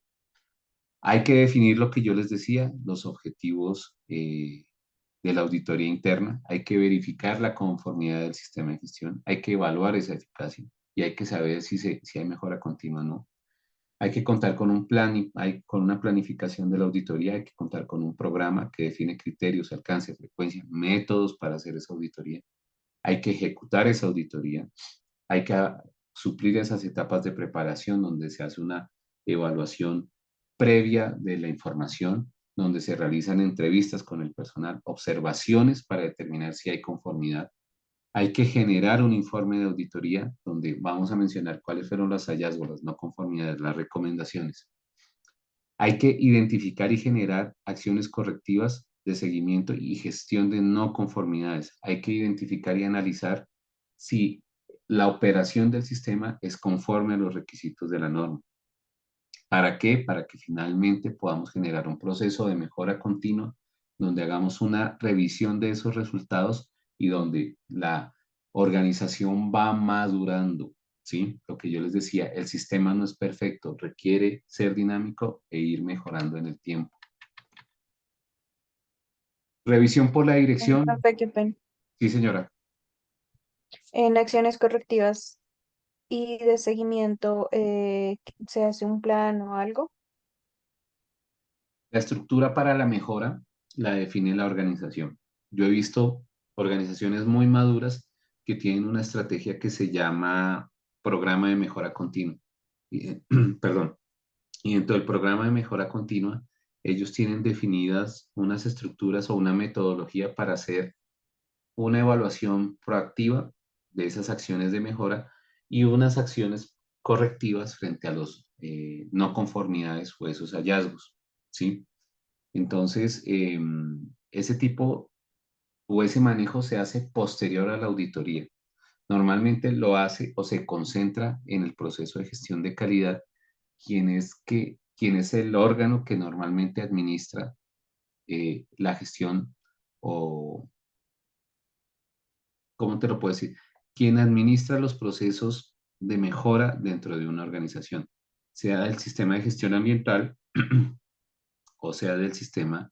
Hay que definir lo que yo les decía, los objetivos de la auditoría interna, hay que verificar la conformidad del sistema de gestión, hay que evaluar esa eficacia y hay que saber si hay mejora continua o no. Hay que contar con un plan, con una planificación de la auditoría, hay que contar con un programa que define criterios, alcance, frecuencia, métodos para hacer esa auditoría. Hay que ejecutar esa auditoría, hay que suplir esas etapas de preparación donde se hace una evaluación previa de la información, donde se realizan entrevistas con el personal, observaciones para determinar si hay conformidad. Hay que generar un informe de auditoría donde vamos a mencionar cuáles fueron los hallazgos, las no conformidades, las recomendaciones. Hay que identificar y generar acciones correctivas de seguimiento y gestión de no conformidades. Hay que identificar y analizar si la operación del sistema es conforme a los requisitos de la norma. ¿Para qué? Para que finalmente podamos generar un proceso de mejora continua donde hagamos una revisión de esos resultados y donde la organización va madurando, ¿sí? Lo que yo les decía, el sistema no es perfecto, requiere ser dinámico e ir mejorando en el tiempo. Revisión por la dirección. Profe, qué pena. Sí, señora. En acciones correctivas y de seguimiento, ¿se hace un plan o algo? La estructura para la mejora la define la organización. Yo he visto organizaciones muy maduras que tienen una estrategia que se llama programa de mejora continua. Perdón. Y dentro del programa de mejora continua ellos tienen definidas unas estructuras o una metodología para hacer una evaluación proactiva de esas acciones de mejora y unas acciones correctivas frente a los no conformidades o esos hallazgos, ¿sí? Entonces, ese tipo o ese manejo se hace posterior a la auditoría. Normalmente lo hace o se concentra en el proceso de gestión de calidad, quien es el órgano que normalmente administra la gestión o, ¿cómo te lo puedo decir? Quien administra los procesos de mejora dentro de una organización, sea del sistema de gestión ambiental o sea del sistema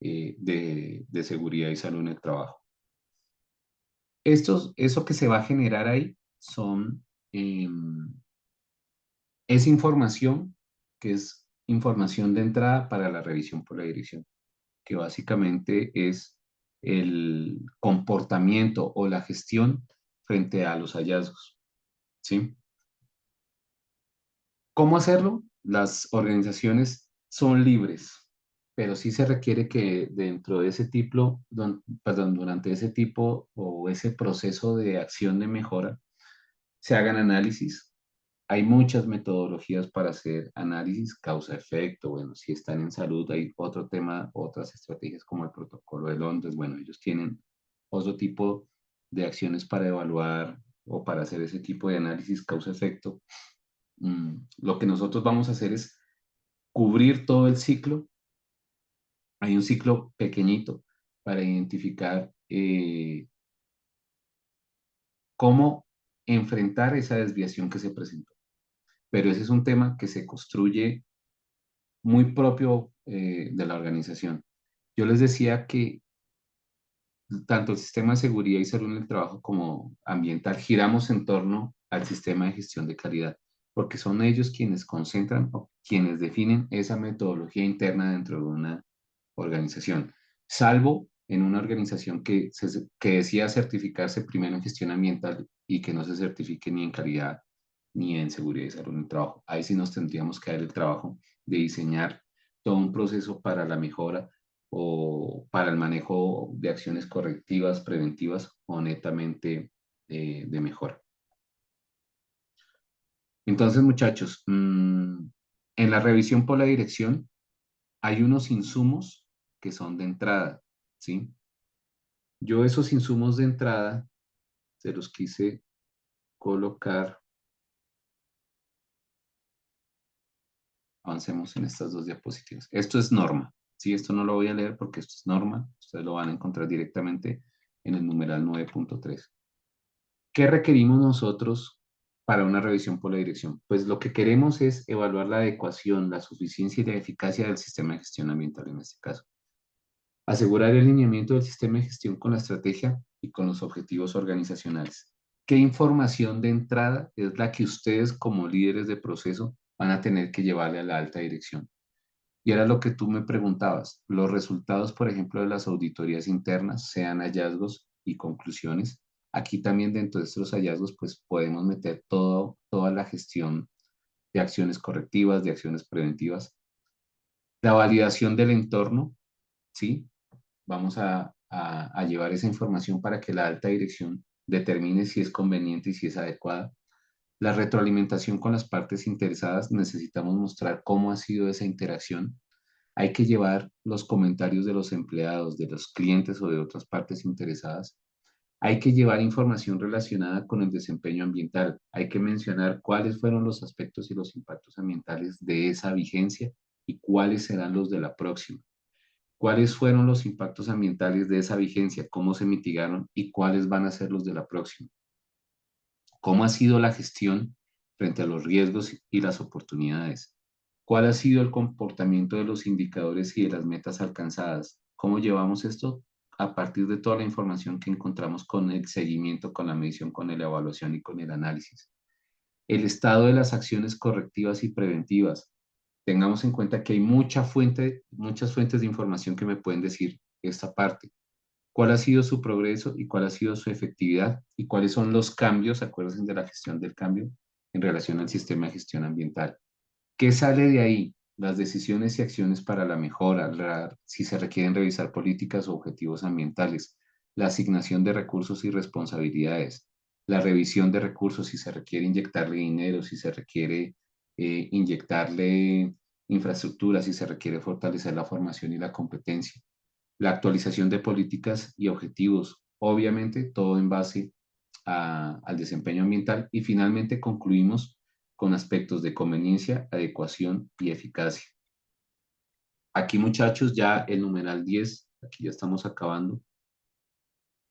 de seguridad y salud en el trabajo. Eso que se va a generar ahí son, eh, es información que es información de entrada para la revisión por la dirección, que básicamente es el comportamiento o la gestión frente a los hallazgos, ¿sí? ¿Cómo hacerlo? Las organizaciones son libres, pero sí se requiere que dentro de ese tipo, perdón, durante ese tipo o ese proceso de acción de mejora, se hagan análisis. Hay muchas metodologías para hacer análisis, causa-efecto. Bueno, si están en salud, hay otro tema, otras estrategias como el protocolo de Londres. Bueno, ellos tienen otro tipo de acciones para evaluar o para hacer ese tipo de análisis causa-efecto. Lo que nosotros vamos a hacer es cubrir todo el ciclo. Hay un ciclo pequeñito para identificar cómo enfrentar esa desviación que se presentó. Pero ese es un tema que se construye muy propio de la organización. Yo les decía que tanto el sistema de seguridad y salud en el trabajo como ambiental giramos en torno al sistema de gestión de calidad, porque son ellos quienes concentran o quienes definen esa metodología interna dentro de una organización, salvo en una organización que decida certificarse primero en gestión ambiental y que no se certifique ni en calidad ni en seguridad y salud en el trabajo. Ahí sí nos tendríamos que dar el trabajo de diseñar todo un proceso para la mejora o para el manejo de acciones correctivas, preventivas o netamente de mejora. Entonces, muchachos, en la revisión por la dirección hay unos insumos que son de entrada, ¿sí? Yo esos insumos de entrada se los quise colocar, avancemos en estas dos diapositivas. Esto es norma, ¿sí? Esto no lo voy a leer porque esto es norma, ustedes lo van a encontrar directamente en el numeral 9.3. ¿Qué requerimos nosotros para una revisión por la dirección? Pues lo que queremos es evaluar la adecuación, la suficiencia y la eficacia del sistema de gestión ambiental en este caso. Asegurar el alineamiento del sistema de gestión con la estrategia y con los objetivos organizacionales. ¿Qué información de entrada es la que ustedes como líderes de proceso van a tener que llevarle a la alta dirección? Y era lo que tú me preguntabas, los resultados, por ejemplo, de las auditorías internas, sean hallazgos y conclusiones. Aquí también dentro de estos hallazgos, pues podemos meter toda la gestión de acciones correctivas, de acciones preventivas. La validación del entorno, ¿sí? Vamos a llevar esa información para que la alta dirección determine si es conveniente y si es adecuada. La retroalimentación con las partes interesadas, necesitamos mostrar cómo ha sido esa interacción. Hay que llevar los comentarios de los empleados, de los clientes o de otras partes interesadas. Hay que llevar información relacionada con el desempeño ambiental. Hay que mencionar cuáles fueron los aspectos y los impactos ambientales de esa vigencia y cuáles serán los de la próxima. ¿Cuáles fueron los impactos ambientales de esa vigencia? ¿Cómo se mitigaron? ¿Y cuáles van a ser los de la próxima? ¿Cómo ha sido la gestión frente a los riesgos y las oportunidades? ¿Cuál ha sido el comportamiento de los indicadores y de las metas alcanzadas? ¿Cómo llevamos esto? A partir de toda la información que encontramos con el seguimiento, con la medición, con la evaluación y con el análisis. El estado de las acciones correctivas y preventivas. Tengamos en cuenta que hay muchas fuentes de información que me pueden decir esta parte. ¿Cuál ha sido su progreso y cuál ha sido su efectividad? ¿Y cuáles son los cambios, acuérdense de la gestión del cambio, en relación al sistema de gestión ambiental? ¿Qué sale de ahí? las decisiones y acciones para la mejora, si se requieren revisar políticas o objetivos ambientales, la asignación de recursos y responsabilidades, la revisión de recursos, si se requiere inyectarle dinero, si se requiere inyectarle infraestructura, si se requiere fortalecer la formación y la competencia, la actualización de políticas y objetivos, obviamente todo en base al desempeño ambiental y finalmente concluimos con aspectos de conveniencia, adecuación y eficacia. Aquí muchachos ya el numeral 10, aquí ya estamos acabando.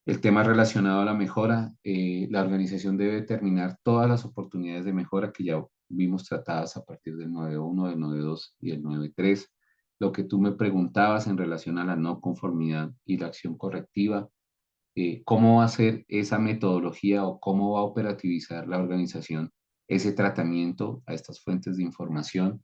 El tema relacionado a la mejora, la organización debe determinar todas las oportunidades de mejora que ya vimos tratadas a partir del 9.1, del 9.2 y del 9.3. Lo que tú me preguntabas en relación a la no conformidad y la acción correctiva, cómo va a ser esa metodología o cómo va a operativizar la organización ese tratamiento a estas fuentes de información.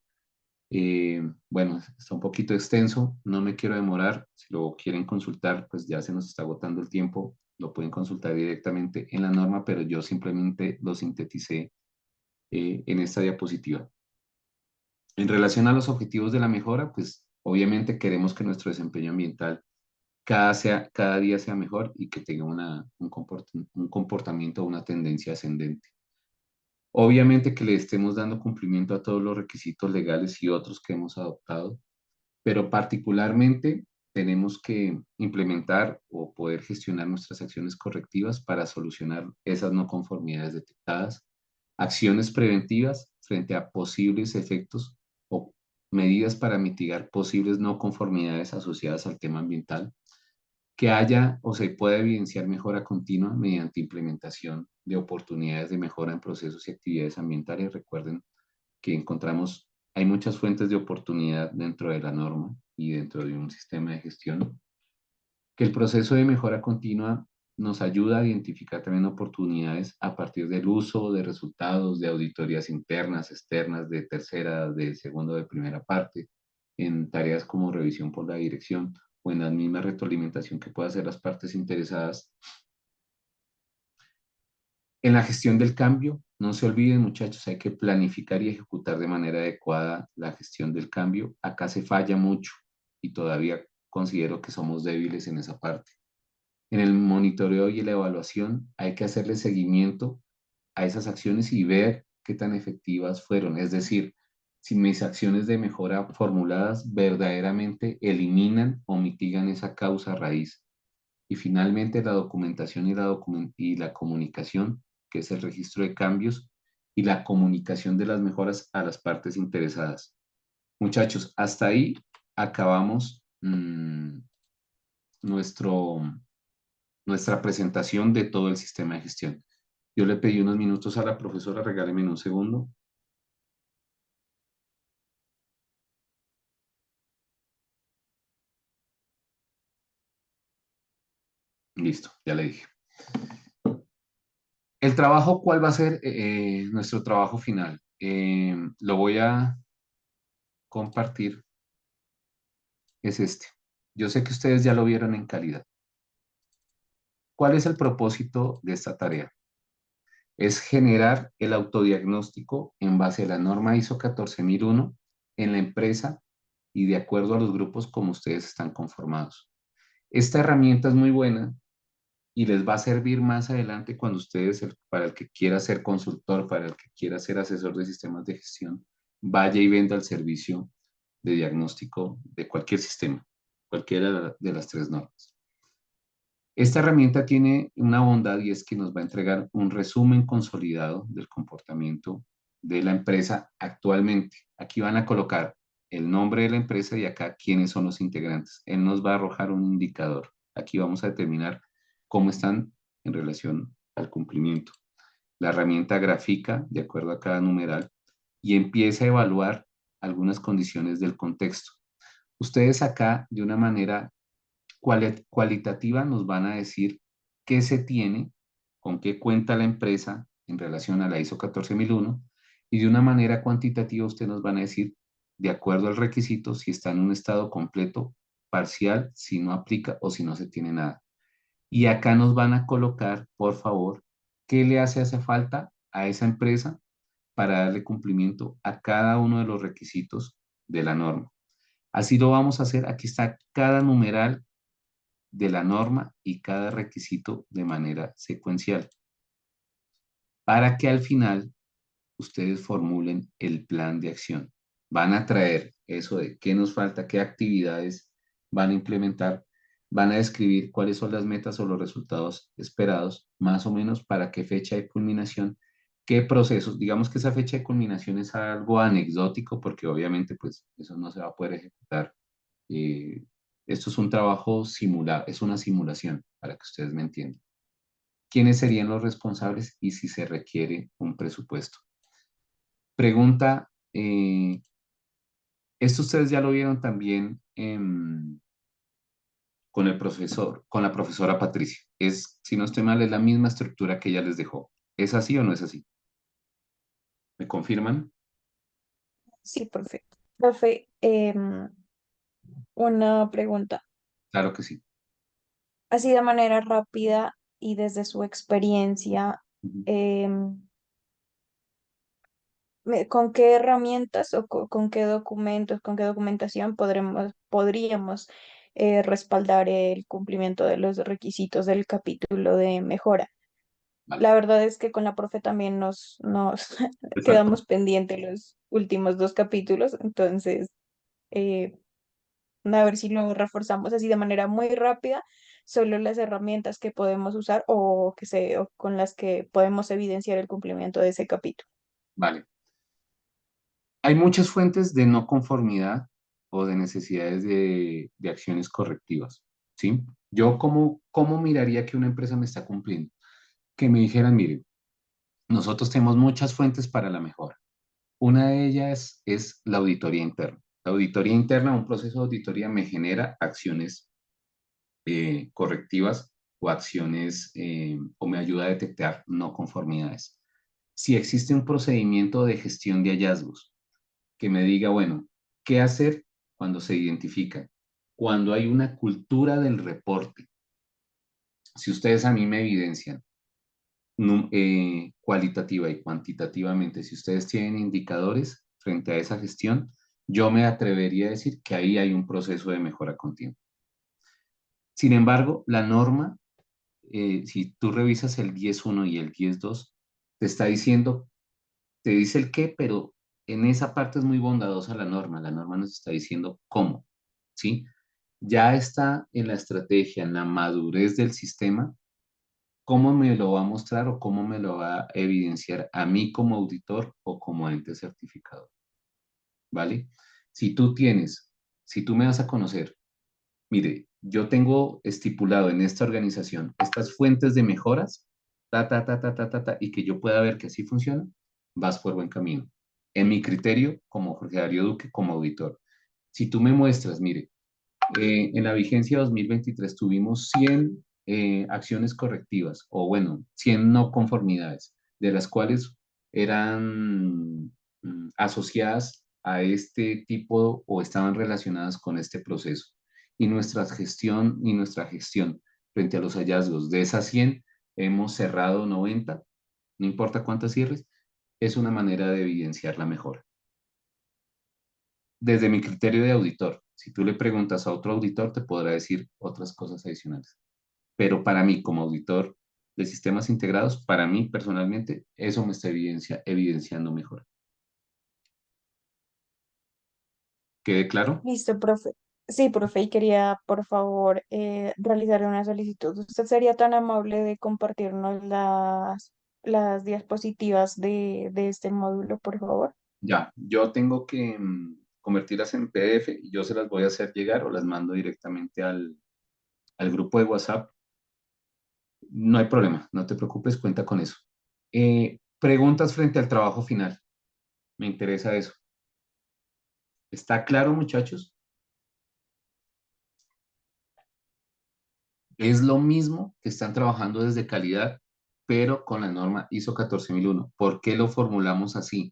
Bueno, está un poquito extenso, no me quiero demorar. Si lo quieren consultar, pues ya se nos está agotando el tiempo. Lo pueden consultar directamente en la norma, pero yo simplemente lo sinteticé en esta diapositiva. En relación a los objetivos de la mejora, pues obviamente queremos que nuestro desempeño ambiental cada día sea mejor y que tenga un comportamiento o una tendencia ascendente. Obviamente que le estemos dando cumplimiento a todos los requisitos legales y otros que hemos adoptado, pero particularmente tenemos que implementar o poder gestionar nuestras acciones correctivas para solucionar esas no conformidades detectadas, acciones preventivas frente a posibles efectos o medidas para mitigar posibles no conformidades asociadas al tema ambiental, que haya o se pueda evidenciar mejora continua mediante implementación de oportunidades de mejora en procesos y actividades ambientales. Recuerden que encontramos, hay muchas fuentes de oportunidad dentro de la norma y dentro de un sistema de gestión, que el proceso de mejora continua nos ayuda a identificar también oportunidades a partir del uso de resultados de auditorías internas, externas, de tercera, de segunda, de primera parte, en tareas como revisión por la dirección o en la misma retroalimentación que puedan hacer las partes interesadas. En la gestión del cambio, no se olviden muchachos, hay que planificar y ejecutar de manera adecuada la gestión del cambio. Acá se falla mucho y todavía considero que somos débiles en esa parte. En el monitoreo y la evaluación hay que hacerle seguimiento a esas acciones y ver qué tan efectivas fueron. Es decir, si mis acciones de mejora formuladas verdaderamente eliminan o mitigan esa causa raíz. Y finalmente la documentación y la comunicación, que es el registro de cambios y la comunicación de las mejoras a las partes interesadas. Muchachos, hasta ahí acabamos nuestro, nuestra presentación de todo el sistema de gestión. Yo le pedí unos minutos a la profesora, regáleme un segundo. Listo, ya le dije. El trabajo, ¿cuál va a ser nuestro trabajo final? Lo voy a compartir, es este. Yo sé que ustedes ya lo vieron en calidad. ¿Cuál es el propósito de esta tarea? Es generar el autodiagnóstico en base a la norma ISO 14001 en la empresa y de acuerdo a los grupos como ustedes están conformados. Esta herramienta es muy buena y les va a servir más adelante cuando ustedes, para el que quiera ser consultor, para el que quiera ser asesor de sistemas de gestión, vaya y venda el servicio de diagnóstico de cualquier sistema, cualquiera de las tres normas. Esta herramienta tiene una bondad y es que nos va a entregar un resumen consolidado del comportamiento de la empresa actualmente. Aquí van a colocar el nombre de la empresa y acá quiénes son los integrantes. Él nos va a arrojar un indicador. Aquí vamos a determinar cómo están en relación al cumplimiento. La herramienta grafica de acuerdo a cada numeral y empieza a evaluar algunas condiciones del contexto. Ustedes acá, de una manera cualitativa, nos van a decir qué se tiene, con qué cuenta la empresa en relación a la ISO 14001 y de una manera cuantitativa ustedes nos van a decir, de acuerdo al requisito, si está en un estado completo, parcial, si no aplica o si no se tiene nada. Y acá nos van a colocar, por favor, qué le hace falta a esa empresa para darle cumplimiento a cada uno de los requisitos de la norma. Así lo vamos a hacer. Aquí está cada numeral de la norma y cada requisito de manera secuencial, para que al final ustedes formulen el plan de acción. Van a traer eso de qué nos falta, qué actividades van a implementar, van a describir cuáles son las metas o los resultados esperados, más o menos para qué fecha de culminación, qué procesos. Digamos que esa fecha de culminación es algo anecdótico porque obviamente pues eso no se va a poder ejecutar. Eh, Esto es un trabajo simulado, es una simulación para que ustedes me entiendan. ¿Quiénes serían los responsables y si se requiere un presupuesto? Pregunta, esto ustedes ya lo vieron también con el profesor, con la profesora Patricia. Es, si no estoy mal, es la misma estructura que ella les dejó. ¿Es así o no es así? ¿Me confirman? Sí, perfecto. Profe, una pregunta. Claro que sí. Así de manera rápida y desde su experiencia, Ujú. em, ¿con qué herramientas o con qué documentos, con qué documentación podríamos respaldar el cumplimiento de los requisitos del capítulo de mejora? Vale, La verdad es que con la profe también nos te faltó. quedamos pendientes los últimos dos capítulos, entonces eh, a ver si lo reforzamos así de manera muy rápida, solo las herramientas que podemos usar o con las que podemos evidenciar el cumplimiento de ese capítulo. Vale. Hay muchas fuentes de no conformidad o de necesidades de acciones correctivas, ¿sí? Yo, ¿cómo miraría que una empresa me está cumpliendo? Que me dijeran, miren, nosotros tenemos muchas fuentes para la mejora. Una de ellas es la auditoría interna. La auditoría interna, un proceso de auditoría me genera acciones correctivas o acciones o me ayuda a detectar no conformidades. Si existe un procedimiento de gestión de hallazgos que me diga, bueno, ¿qué hacer cuando se identifica? Cuando hay una cultura del reporte. Si ustedes a mí me evidencian cualitativa y cuantitativamente, si ustedes tienen indicadores frente a esa gestión, yo me atrevería a decir que ahí hay un proceso de mejora continua. Sin embargo, la norma, si tú revisas el 10.1 y el 10.2, te está diciendo, te dice el qué, pero en esa parte es muy bondadosa la norma nos está diciendo cómo, ¿sí? Ya está en la estrategia, en la madurez del sistema, cómo me lo va a mostrar o cómo me lo va a evidenciar a mí como auditor o como ente certificador, ¿vale? Si tú tienes, si tú me vas a conocer, mire, yo tengo estipulado en esta organización estas fuentes de mejoras, y que yo pueda ver que así funciona, vas por buen camino. En mi criterio, como Jorge Darío Duque, como auditor. Si tú me muestras, mire, en la vigencia 2023 tuvimos 100 acciones correctivas, o bueno, 100 no conformidades, de las cuales eran asociadas a este tipo o estaban relacionadas con este proceso. Y nuestra gestión frente a los hallazgos de esas 100 hemos cerrado 90, no importa cuántas cierres, es una manera de evidenciar la mejora desde mi criterio de auditor. Si tú le preguntas a otro auditor, te podrá decir otras cosas adicionales. Pero para mí, como auditor de sistemas integrados, para mí personalmente, eso me está evidenciando mejor. ¿Quede claro? Listo, profe. Sí, profe, y quería, por favor, realizar una solicitud. ¿Usted sería tan amable de compartirnos las diapositivas de este módulo, por favor? Ya, yo tengo que convertirlas en PDF y yo se las voy a hacer llegar o las mando directamente al grupo de WhatsApp. No hay problema, no te preocupes, cuenta con eso. Preguntas frente al trabajo final. Me interesa eso. ¿Está claro, muchachos? Es lo mismo que están trabajando desde calidad, pero con la norma ISO 14001. ¿Por qué lo formulamos así?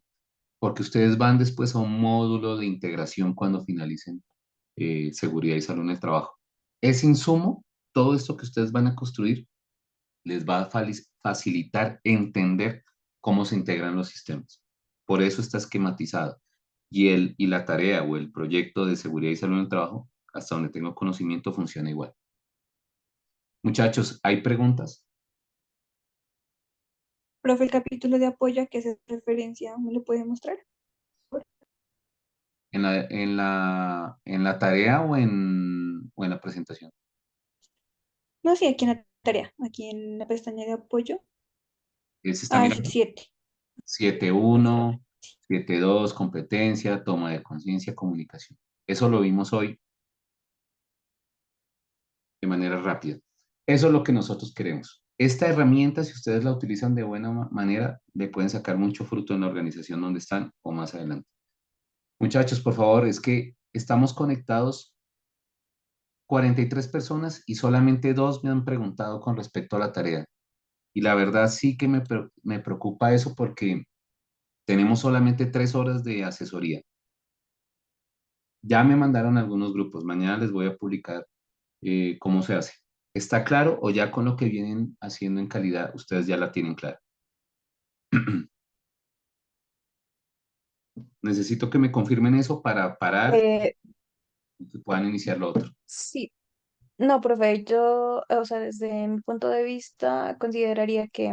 Porque ustedes van después a un módulo de integración cuando finalicen seguridad y salud en el trabajo. Ese insumo, todo esto que ustedes van a construir, les va a facilitar entender cómo se integran los sistemas. Por eso está esquematizado. y la tarea o el proyecto de seguridad y salud en el trabajo, hasta donde tengo conocimiento, funciona igual. Muchachos, ¿hay preguntas? Profe, el capítulo de apoyo a qué se referencia, ¿me lo puede mostrar? En la tarea o en la presentación? No, sí, aquí en la tarea, aquí en la pestaña de apoyo. ¿Se está Ah, mirando? 7. 7.1, 7.2, competencia, toma de conciencia, comunicación. Eso lo vimos hoy de manera rápida. Eso es lo que nosotros queremos. Esta herramienta, si ustedes la utilizan de buena manera, le pueden sacar mucho fruto en la organización donde están o más adelante. Muchachos, por favor, es que estamos conectados 43 personas y solamente 2 me han preguntado con respecto a la tarea. Y la verdad sí que me preocupa eso porque tenemos solamente 3 horas de asesoría. Ya me mandaron algunos grupos, mañana les voy a publicar cómo se hace. ¿Está claro o ya con lo que vienen haciendo en calidad ustedes ya la tienen clara? Necesito que me confirmen eso para parar Eh, y que puedan iniciar lo otro. sí, no, profe, yo, o sea, desde mi punto de vista, consideraría que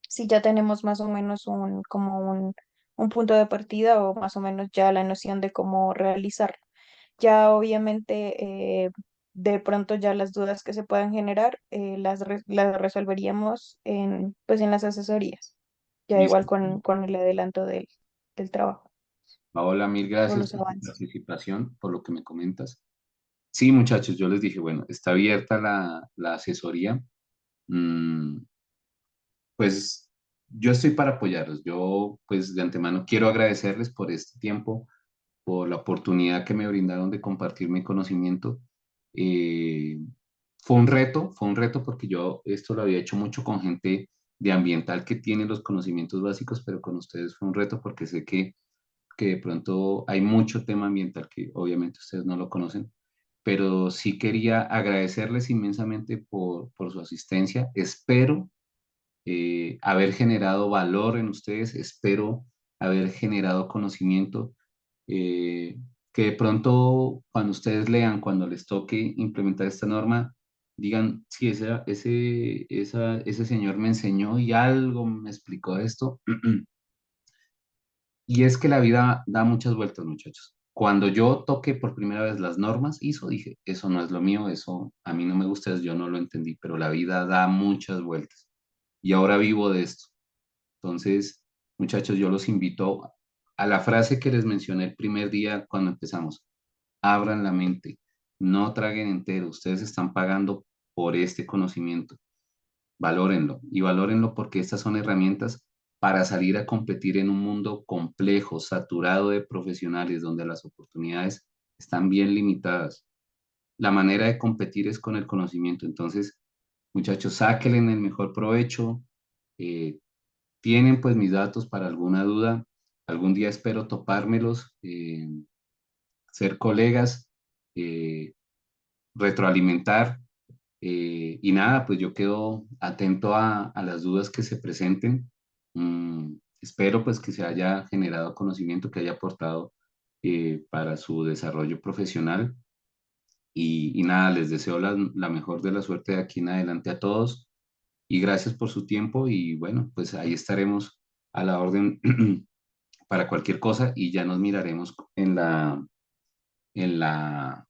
si ya tenemos más o menos un punto de partida o más o menos ya la noción de cómo realizarlo. Ya obviamente, de pronto ya las dudas que se puedan generar, las resolveríamos pues en las asesorías, ya igual Listo. con el adelanto del trabajo Paola, mil o gracias los por tu avances. participación, por lo que me comentas. Sí, muchachos, yo les dije, bueno, está abierta la asesoría. Mm, pues yo estoy para apoyarlos. Yo, pues de antemano, quiero agradecerles por este tiempo, por la oportunidad que me brindaron de compartir mi conocimiento. Eh, fue un reto porque yo esto lo había hecho mucho con gente de ambiental que tiene los conocimientos básicos, pero con ustedes fue un reto porque sé que de pronto hay mucho tema ambiental que obviamente ustedes no lo conocen, pero sí quería agradecerles inmensamente por su asistencia. Espero haber generado valor en ustedes, espero haber generado conocimiento, eh, que de pronto cuando ustedes lean, cuando les toque implementar esta norma, digan, sí, ese señor me enseñó y algo me explicó esto. Y es que la vida da muchas vueltas, muchachos. Cuando yo toqué por primera vez las normas ISO, dije, eso no es lo mío, eso a mí no me gusta, yo no lo entendí, pero la vida da muchas vueltas. Y ahora vivo de esto. Entonces, muchachos, yo los invito a la frase que les mencioné el primer día cuando empezamos. Abran la mente, no traguen entero, ustedes están pagando por este conocimiento. Valórenlo y valórenlo porque estas son herramientas para salir a competir en un mundo complejo, saturado de profesionales, donde las oportunidades están bien limitadas. La manera de competir es con el conocimiento. Entonces, muchachos, sáquenle el mejor provecho. eh, Tienen pues mis datos para alguna duda. Algún día espero topármelos, ser colegas, eh, retroalimentar. Y nada, pues yo quedo atento a las dudas que se presenten. Espero pues que se haya generado conocimiento, que haya aportado para su desarrollo profesional. Y nada, les deseo la mejor de la suerte de aquí en adelante a todos. Y gracias por su tiempo. Y bueno, pues ahí estaremos a la orden para cualquier cosa y ya nos miraremos en la, en la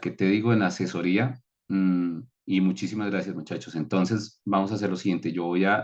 que te digo, en la asesoría. Y muchísimas gracias, muchachos. Entonces, vamos a hacer lo siguiente. Yo voy a